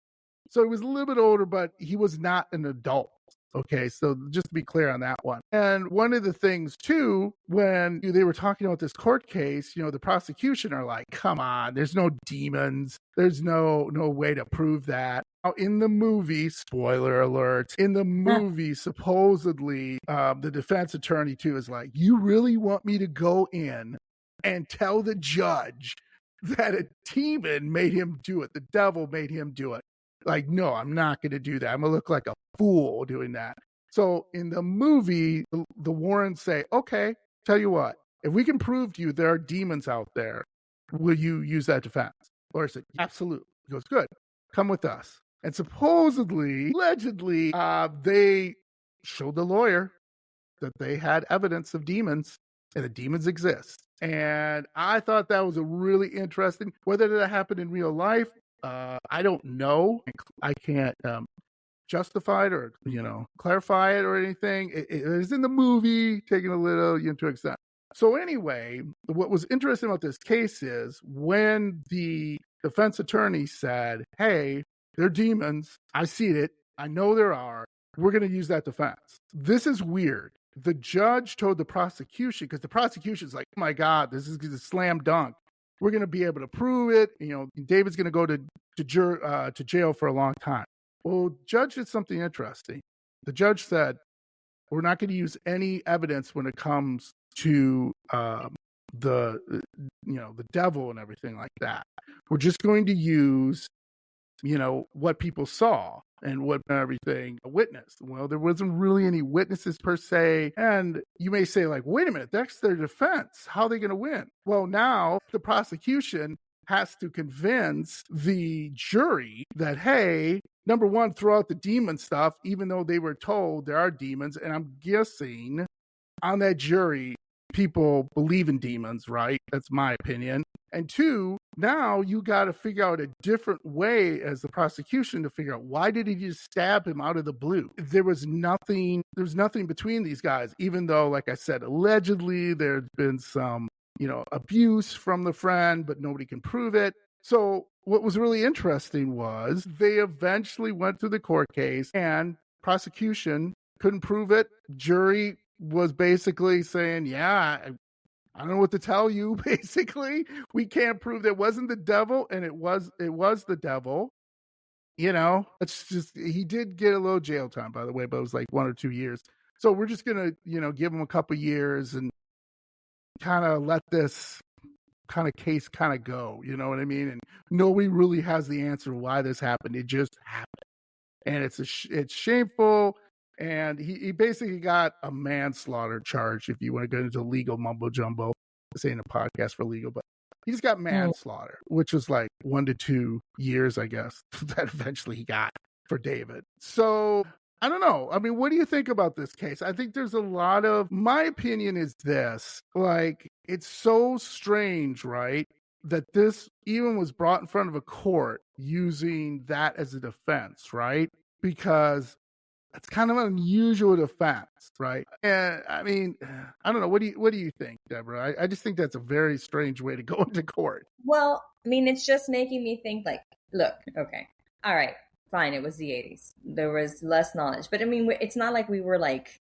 So he was a little bit older, but he was not an adult. Okay, so just to be clear on that one. And one of the things too, when they were talking about this court case, the prosecution are like, come on, there's no demons. There's no way to prove that. Now, in the movie, spoiler alert, in the movie, supposedly, the defense attorney too is like, you really want me to go in and tell the judge that a demon made him do it? The devil made him do it. Like, no, I'm not going to do that. I'm going to look like a fool doing that. So in the movie, the Warrens say, okay, tell you what, if we can prove to you there are demons out there, will you use that defense? Lawyer said, absolutely. He goes, good, come with us. And supposedly, allegedly, they showed the lawyer that they had evidence of demons, and the demons exist. And I thought that was a really interesting, whether that happened in real life, I don't know. I can't justify it or, clarify it or anything. It is in the movie, taken a little to extent. So anyway, what was interesting about this case is when the defense attorney said, hey, they're demons. I see it. I know there are. We're going to use that defense. This is weird. The judge told the prosecution, because the prosecution's like, oh my God, this is a slam dunk. We're going to be able to prove it. David's going to go to jail for a long time. Well, the judge did something interesting. The judge said, we're not going to use any evidence when it comes to the devil and everything like that. We're just going to use what people saw and what everything witnessed. Well, there wasn't really any witnesses per se. And you may say, like, wait a minute, that's their defense. How are they going to win? Well, now the prosecution has to convince the jury that, hey, number one, throw out the demon stuff, even though they were told there are demons. And I'm guessing on that jury, people believe in demons, right? That's my opinion. And two, now you got to figure out a different way as the prosecution to figure out, why did he just stab him out of the blue? There was nothing between these guys, even though, like I said, allegedly there's been some, abuse from the friend, but nobody can prove it. So what was really interesting was they eventually went through the court case and prosecution couldn't prove it. Jury was basically saying, yeah, I don't know what to tell you. Basically, we can't prove that it wasn't the devil, and it was the devil. It's just, he did get a little jail time, by the way, but it was like 1 or 2 years. So we're just gonna, give him a couple years and kind of let this kind of case kind of go. You know what I mean? And nobody really has the answer why this happened. It just happened, and it's shameful. And he basically got a manslaughter charge, if you want to go into legal mumbo jumbo. This ain't a podcast for legal, but he just got manslaughter, which was like 1 to 2 years, I guess, that eventually he got for David. So I don't know. I mean, what do you think about this case? I think there's a lot of, my opinion is this, like, it's so strange, right? That this even was brought in front of a court using that as a defense, right? Because it's kind of an unusual defense, right? And I mean, I don't know. What do you think, Deborah? I just think that's a very strange way to go into court. Well, I mean, it's just making me think, like, look, okay, all right, fine, it was the 80s. There was less knowledge. But I mean, it's not like we were like,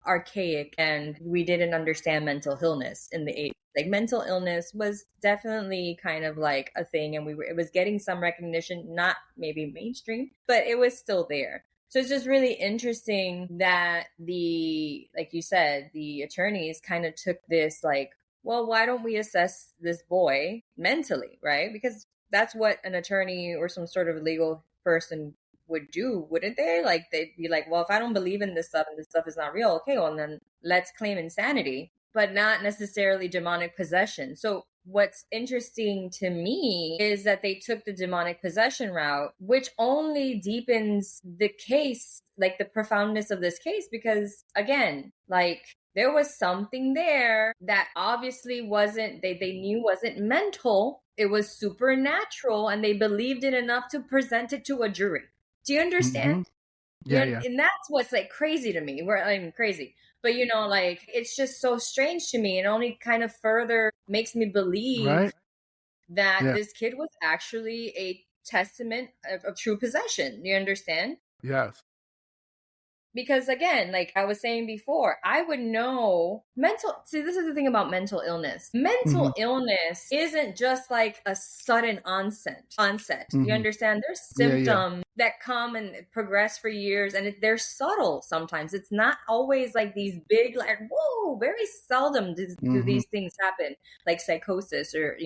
archaic and we didn't understand mental illness in the 80s. Like, mental illness was definitely kind of like a thing, and it was getting some recognition, not maybe mainstream, but it was still there. So it's just really interesting that like you said, the attorneys kind of took this like, well, why don't we assess this boy mentally, right? Because that's what an attorney or some sort of legal person would do, wouldn't they? Like, they'd be like, well, if I don't believe in this stuff and this stuff is not real, okay, well, then let's claim insanity, but not necessarily demonic possession. So what's interesting to me is that they took the demonic possession route, which only deepens the case, like the profoundness of this case, because again, like, there was something there that obviously wasn't, they knew wasn't mental. It was supernatural, and they believed it enough to present it to a jury. Do you understand? Mm-hmm. Yeah. And that's what's like crazy to me. I'm crazy. But like, it's just so strange to me. It only kind of further makes me believe that this kid was actually a testament of true possession. You understand? Yes. Because again, like I was saying before, I would know see, this is the thing about mental illness. Mental illness isn't just like a sudden onset. You understand? There's symptoms that come and progress for years, and they're subtle sometimes. It's not always like these big, like, whoa, very seldom do these things happen, like psychosis or,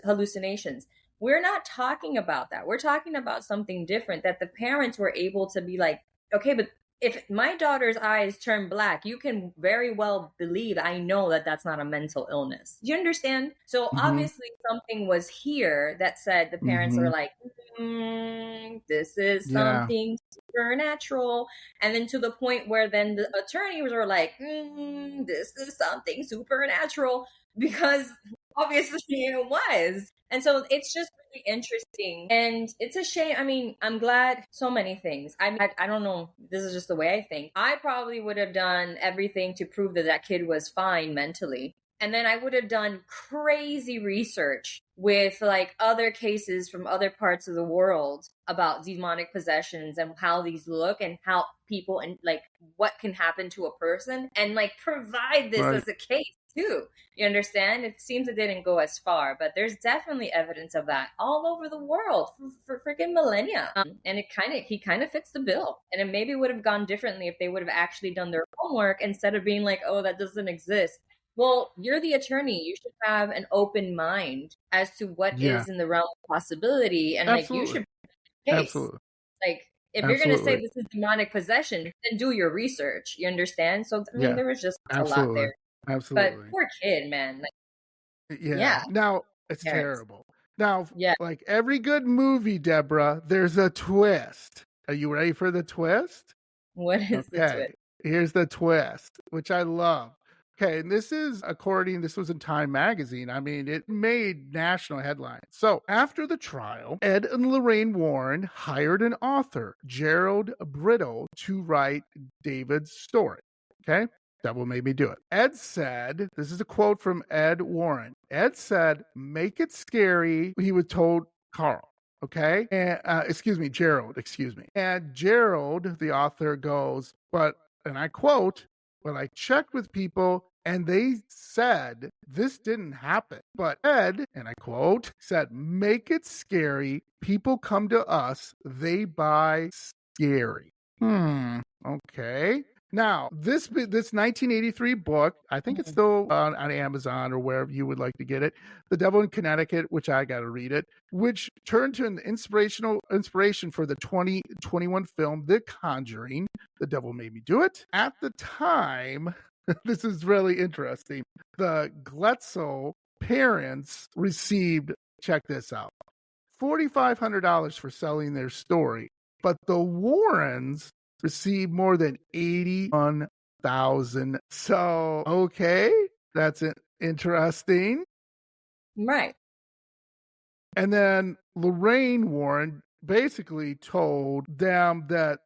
hallucinations. We're not talking about that. We're talking about something different, that the parents were able to be like, okay, but if my daughter's eyes turn black, you can very well believe, I know that that's not a mental illness. Do you understand? So obviously something was here that said the parents were like, this is something supernatural. And then to the point where then the attorneys were like, this is something supernatural. Because Obviously it was. And so it's just really interesting. And it's a shame. I mean, I'm glad so many things. I mean, I don't know. This is just the way I think. I probably would have done everything to prove that that kid was fine mentally. And then I would have done crazy research with like other cases from other parts of the world about demonic possessions and how these look and how people and like what can happen to a person and like provide this Right. as a case too. You understand? It seems it didn't go as far, but there's definitely evidence of that all over the world for freaking millennia. And he kind of fits the bill. And it maybe would have gone differently if they would have actually done their homework instead of being like, oh, that doesn't exist. Well, you're the attorney. You should have an open mind as to what Yeah. is in the realm of possibility. And like, you Absolutely. should case. Absolutely. Like, if you're going to say Absolutely. this is demonic possession, then do your research. You understand? So, I mean, Yeah. there was just a lot Absolutely. there. But Absolutely. poor kid, man. Like, Yeah. yeah, Now, it's parents. terrible. Now, Yeah. like every good movie, Deborah, there's a twist. Are you ready for the twist? What is the Okay. twist? Here's the twist, which I love. Okay, and this was in Time magazine. I mean, it made national headlines. So, after the trial, Ed and Lorraine Warren hired an author, Gerald Brittle, to write David's story. Okay? That will make me do it. Ed said, this is a quote from Ed Warren. Ed said, make it scary, he was told Carl. Okay. And, Gerald, excuse me. And Gerald, the author, goes, and I quote, but I checked with people and they said this didn't happen. But Ed, and I quote, said, make it scary. People come to us, they buy scary. Okay. Now, this 1983 book, I think it's still on Amazon or wherever you would like to get it. The Devil in Connecticut, which I got to read it, which turned to an inspiration for the 2021 film The Conjuring. The Devil Made Me Do It. At the time, this is really interesting. The Gletzel parents received, check this out, $4,500 for selling their story, but the Warrens received more than 81,000. So, okay, that's interesting. Right. And then Lorraine Warren basically told them that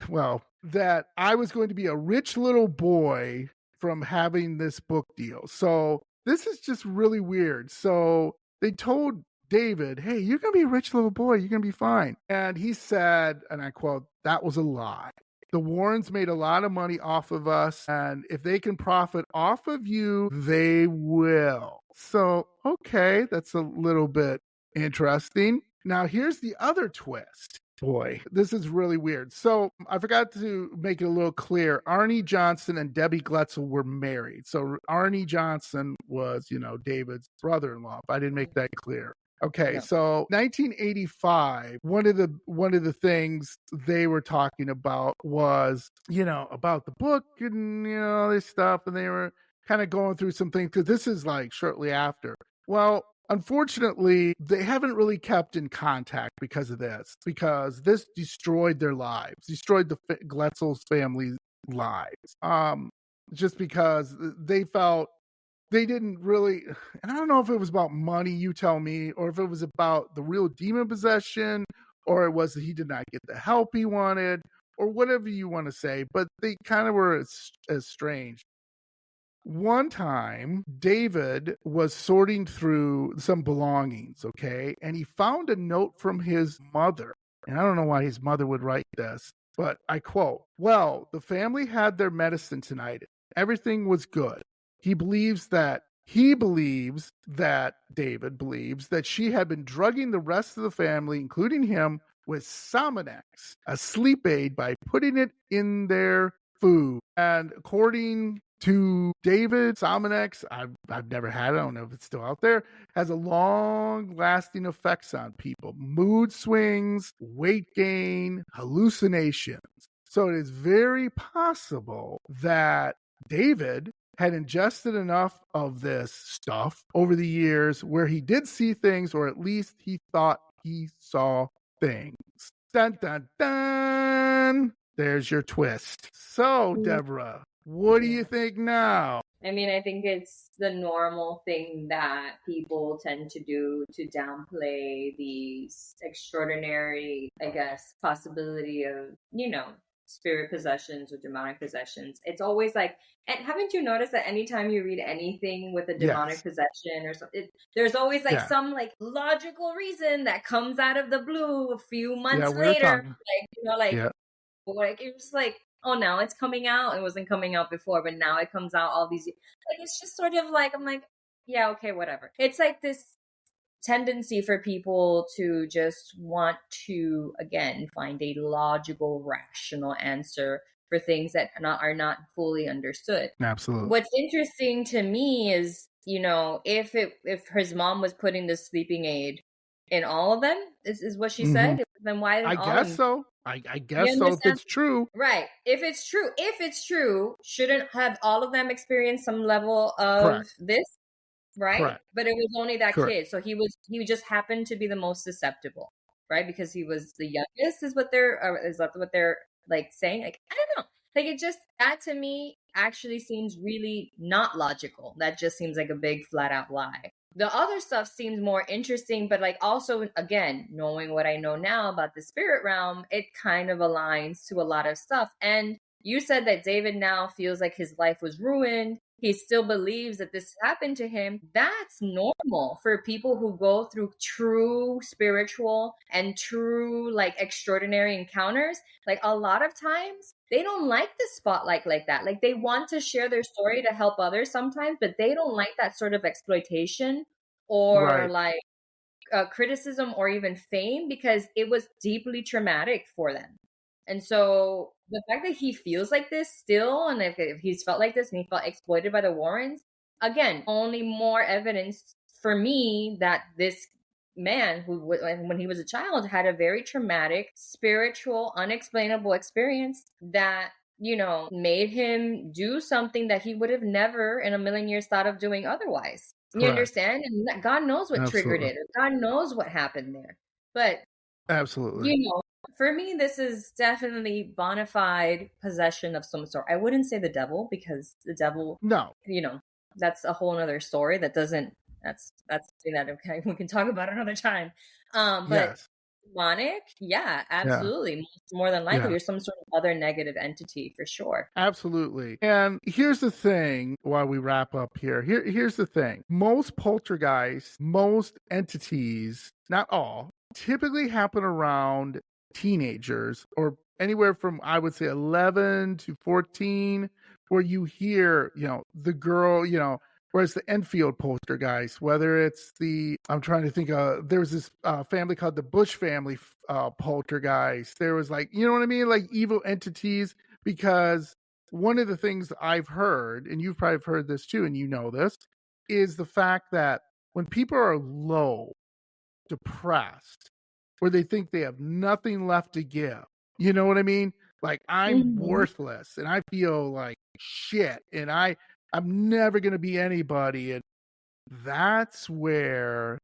I was going to be a rich little boy from having this book deal. So this is just really weird. So they told David, hey, you're going to be a rich little boy. You're going to be fine. And he said, and I quote, that was a lie. The Warrens made a lot of money off of us, and if they can profit off of you, they will. So, okay, that's a little bit interesting. Now, here's the other twist. Boy, this is really weird. So, I forgot to make it a little clear. Arnie Johnson and Debbie Gletzel were married. So, Arnie Johnson was, David's brother-in-law. If I didn't make that clear. Okay, Yeah. so 1985, one of the things they were talking about was, about the book and all this stuff, and they were kind of going through some things because this is like shortly after. Well, unfortunately, they haven't really kept in contact because this destroyed their lives, destroyed the Gletzel's family's lives. Just because they felt they didn't really, and I don't know if it was about money, you tell me, or if it was about the real demon possession, or it was that he did not get the help he wanted, or whatever you want to say, but they kind of were estranged. One time, David was sorting through some belongings, okay, and he found a note from his mother. And I don't know why his mother would write this, but I quote, well, the family had their medicine tonight. Everything was good. David believes that she had been drugging the rest of the family, including him, with Sominex, a sleep aid, by putting it in their food. And according to David, Sominex, I've never had it, I don't know if it's still out there, has a long-lasting effects on people. Mood swings, weight gain, hallucinations. So it is very possible that David had ingested enough of this stuff over the years where he did see things, or at least he thought he saw things. Dun, dun, dun. There's your twist. So, Deborah, what do you think now? I mean, I think it's the normal thing that people tend to do to downplay the extraordinary, I guess, possibility of, spirit possessions or demonic possessions. It's always like, and haven't you noticed that anytime you read anything with a demonic Yes. possession or something, there's always like Yeah. some like logical reason that comes out of the blue a few Yeah. months We were later. talking. Yeah. Like it was like, oh, now it's coming out. It wasn't coming out before, but now it comes out all these. Like it's just sort of like I'm like, yeah, okay, whatever. It's like this tendency for people to just want to again find a logical, rational answer for things that are not fully understood. Absolutely. What's interesting to me is, if his mom was putting the sleeping aid in all of them, is what she Hmm. said, then why I didn't all of guess them? so. I You guess so. If understand? it's true. Right. If it's true, shouldn't have all of them experienced some level of Correct. this, right? Correct. But it was only that Correct. kid. So he just happened to be the most susceptible, right? Because he was the youngest is that what they're like saying? Like, I don't know. Like it just that to me actually seems really not logical. That just seems like a big flat out lie. The other stuff seems more interesting, but like also again, knowing what I know now about the spirit realm, it kind of aligns to a lot of stuff. And you said that David now feels like his life was ruined. He still believes that this happened to him. That's normal for people who go through true spiritual and true, like, extraordinary encounters. Like, a lot of times, they don't like the spotlight like that. Like, they want to share their story to help others sometimes, but they don't like that sort of exploitation or, Right. like, criticism or even fame because it was deeply traumatic for them. And so the fact that he feels like this still, and if he's felt like this and he felt exploited by the Warrens, again, only more evidence for me that this man who, when he was a child, had a very traumatic, spiritual, unexplainable experience that made him do something that he would have never in a million years thought of doing otherwise. You Correct. understand? And God knows what triggered Absolutely. it, or God knows what happened there. But, Absolutely. you know, for me, this is definitely bona fide possession of some sort. I wouldn't say the devil because the devil, No. that's a whole other story that doesn't, that's something that okay, we can talk about another time. But Yes. demonic, yeah, Yeah. absolutely. More than likely, Yeah. you're some sort of other negative entity for sure. Absolutely. And here's the thing while we wrap up here. Here's the thing. Most poltergeists, most entities, not all, typically happen around teenagers or anywhere from I would say 11 to 14 where you hear, the girl, whereas the Enfield poltergeist, whether it's I'm trying to think there was this family called the Bush family poltergeist. There was like, you know what I mean? Like evil entities because one of the things I've heard, and you've probably heard this too, and you know this, is the fact that when people are low, depressed, or they think they have nothing left to give, you know what I mean? Like I'm Mm-hmm. worthless and I feel like shit and I'm never gonna be anybody. And that's where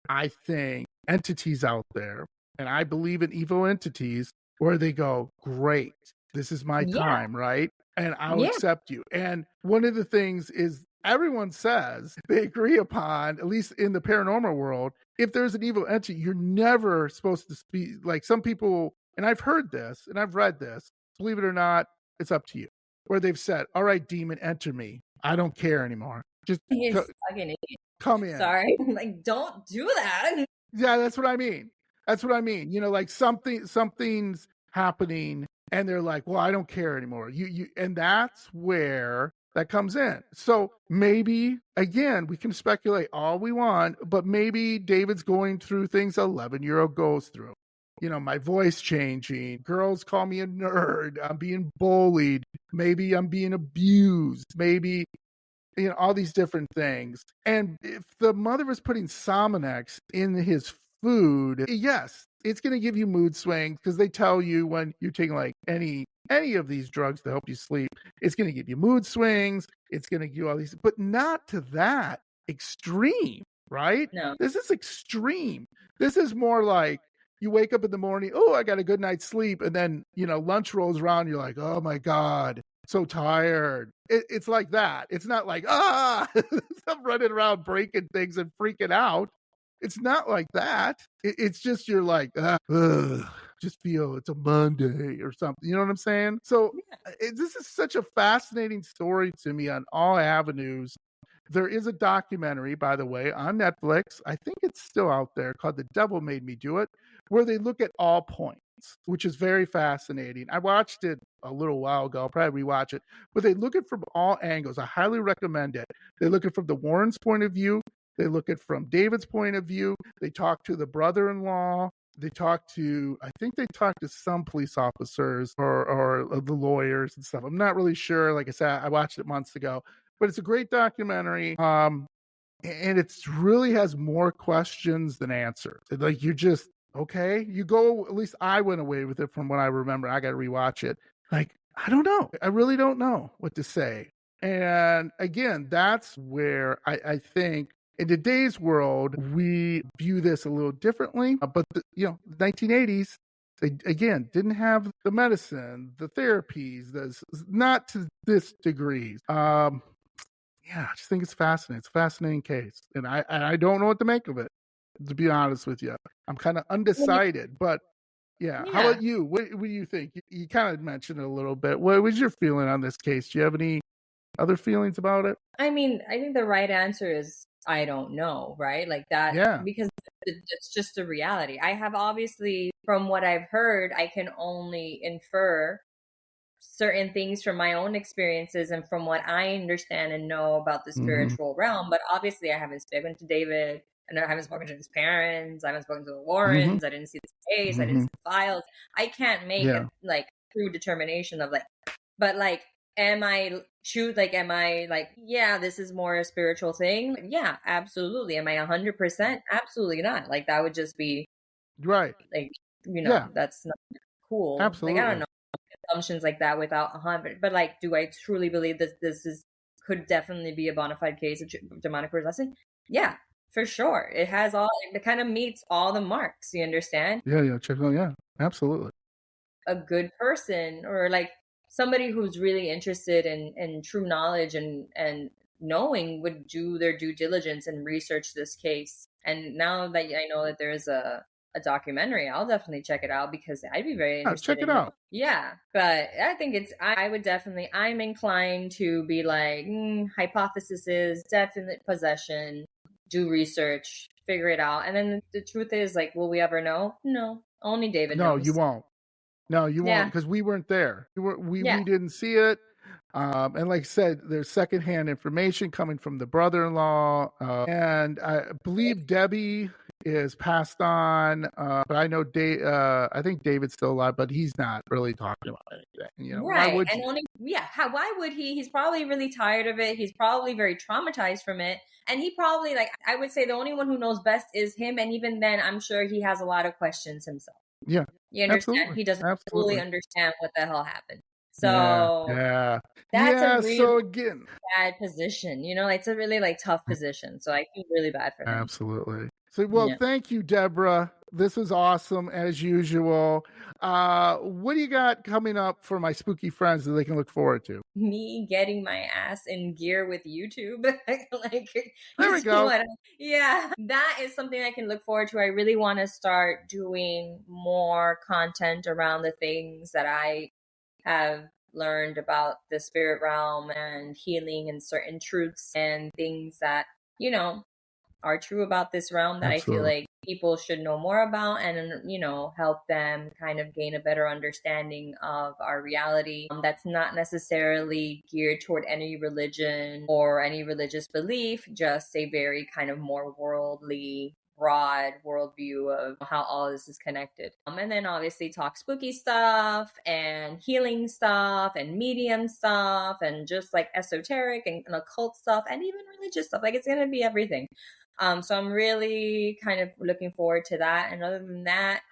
I think entities out there, and I believe in evil entities, where they go, great, this is my Yeah, time, right? And I'll yeah, accept you. And one of the things is everyone says they agree upon, at least in the paranormal world, if there's an evil entity, you're never supposed to speak. Like some people, and I've heard this and I've read this, believe it or not, it's up to you. Where they've said, all right, demon, enter me. I don't care anymore. Just he's fucking idiot. come in. Sorry, like don't do that. Yeah, that's what I mean. That's what I mean. Like something's happening and they're like, "Well, I don't care anymore." And that's where that comes in. So maybe again, we can speculate all we want, but maybe David's going through things 11-year-old goes through. My voice changing. Girls call me a nerd. I'm being bullied. Maybe I'm being abused. Maybe all these different things. And if the mother was putting Somonex in his food, yes, it's going to give you mood swings because they tell you when you're taking like any of these drugs to help you sleep, it's going to give you mood swings. It's going to give you all these, but not to that extreme, right? No. This is extreme. This is more like you wake up in the morning, oh, I got a good night's sleep. And then, lunch rolls around. You're like, oh my God, so tired. It's like that. It's not like, I'm running around breaking things and freaking out. It's not like that. It's just you're like, ugh, just feel it's a Monday or something. You know what I'm saying? So this is such a fascinating story to me on all avenues. There is a documentary, by the way, on Netflix. I think it's still out there called The Devil Made Me Do It, where they look at all points, which is very fascinating. I watched it a little while ago. I'll probably rewatch it, but they look at from all angles. I highly recommend it. They look at from the Warrens' point of view. They look at from David's point of view. They talk to the brother-in-law. They talk to, I think they talk to some police officers or the lawyers and stuff. I'm not really sure. Like I said, I watched it months ago, but it's a great documentary. And it's really has more questions than answers. Like you're just, okay, you go, at least I went away with it from what I remember. I got to rewatch it. Like, I don't know. I really don't know what to say. And again, that's where I think in today's world, we view this a little differently. But, the 1980s, they, again, didn't have the medicine, the therapies, not to this degree. Yeah, I just think it's fascinating. It's a fascinating case. And I don't know what to make of it, to be honest with you. I'm kind of undecided, but yeah. How about you? What do you think? You kind of mentioned it a little bit. What was your feeling on this case? Do you have any other feelings about it? I mean, I think the right answer is I don't know, right? Like that, because it's just a reality. I have obviously, from what I've heard, I can only infer certain things from my own experiences and from what I understand and know about the spiritual realm. But obviously, I haven't spoken to David, and I haven't spoken to his parents. I haven't spoken to the Warrens. I didn't see the case. I didn't see the files. I can't make a true determination of but am I this is more a spiritual thing? Yeah, absolutely. Am I 100%? Absolutely not. Like that would just be right. Like, that's not cool. Absolutely. Like I don't know assumptions like that without 100. But like, do I truly believe that this could definitely be a bona fide case of demonic possession? Yeah, for sure. It has it kind of meets all the marks. You understand? Yeah. Check it out. Yeah, absolutely. A good person or like somebody who's really interested in true knowledge and knowing would do their due diligence and research this case. And now that I know that there's a documentary, I'll definitely check it out because I'd be very interested. Check it out. Yeah, but I think I would definitely, I'm inclined to be like, hypothesis is definite possession, do research, figure it out. And then the truth is, like, will we ever know? No, only David knows. No, you won't. No, you won't, because we weren't there. We didn't see it. And like I said, there's secondhand information coming from the brother-in-law. And I believe Debbie is passed on. But I know I think David's still alive, but he's not really talking about anything. Right. Why would why would he? He's probably really tired of it. He's probably very traumatized from it. And he probably, I would say the only one who knows best is him. And even then, I'm sure he has a lot of questions himself. Yeah. You understand? Absolutely. He doesn't fully understand what the hell happened. So that's a really again, bad position. It's a really tough position. So I feel really bad for him. Absolutely. So, thank you, Deborah. This was awesome as usual. What do you got coming up for my spooky friends that they can look forward to? Me getting my ass in gear with YouTube. There we go. That is something I can look forward to. I really want to start doing more content around the things that I have learned about the spirit realm and healing and certain truths and things that, are true about this realm that Absolutely. I feel like people should know more about and, help them kind of gain a better understanding of our reality. That's not necessarily geared toward any religion or any religious belief, just a very kind of more worldly, broad worldview of how all this is connected. And then obviously talk spooky stuff and healing stuff and medium stuff and just like esoteric and occult stuff and even religious stuff. Like it's going to be everything. So I'm really kind of looking forward to that. And other than that,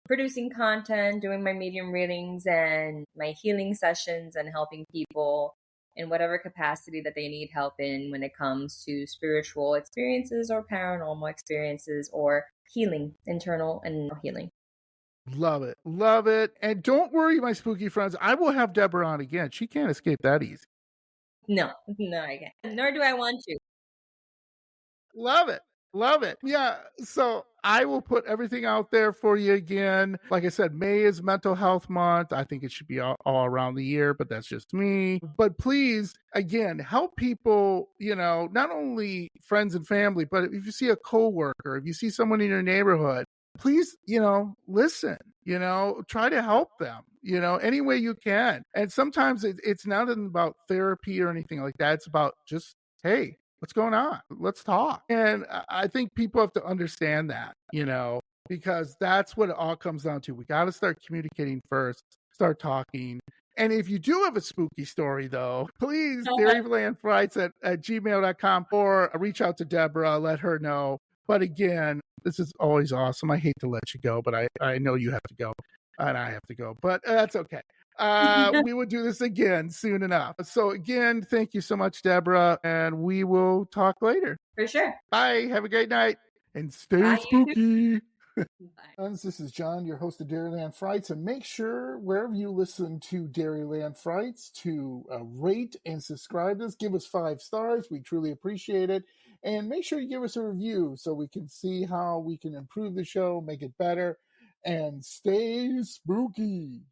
producing content, doing my medium readings and my healing sessions and helping people in whatever capacity that they need help in when it comes to spiritual experiences or paranormal experiences or healing, internal and healing. Love it. Love it. And don't worry, my spooky friends. I will have Deborah on again. She can't escape that easy. No, I can't. Nor do I want to. Love it. Love it. Yeah. So I will put everything out there for you again. Like I said, May is Mental Health Month. I think it should be all around the year, but that's just me. But please, again, help people, not only friends and family, but if you see a coworker, if you see someone in your neighborhood, please, listen, try to help them, any way you can. And sometimes it's not about therapy or anything like that. It's about just, hey, what's going on? Let's talk. And I think people have to understand that, because that's what it all comes down to. We got to start communicating first, start talking. And if you do have a spooky story, though, please, dairylandfrights at gmail.com, or reach out to Deborah, let her know. But again, this is always awesome. I hate to let you go, but I know you have to go and I have to go, but that's okay. We will do this again soon enough. So again, thank you so much, Deborah, and we will talk later. For sure. Bye. Have a great night and stay Bye, spooky. Bye. This is John, your host of Dairyland Frights, and make sure wherever you listen to Dairyland Frights to rate and subscribe us. Give us 5 stars. We truly appreciate it. And make sure you give us a review so we can see how we can improve the show, make it better, and stay spooky.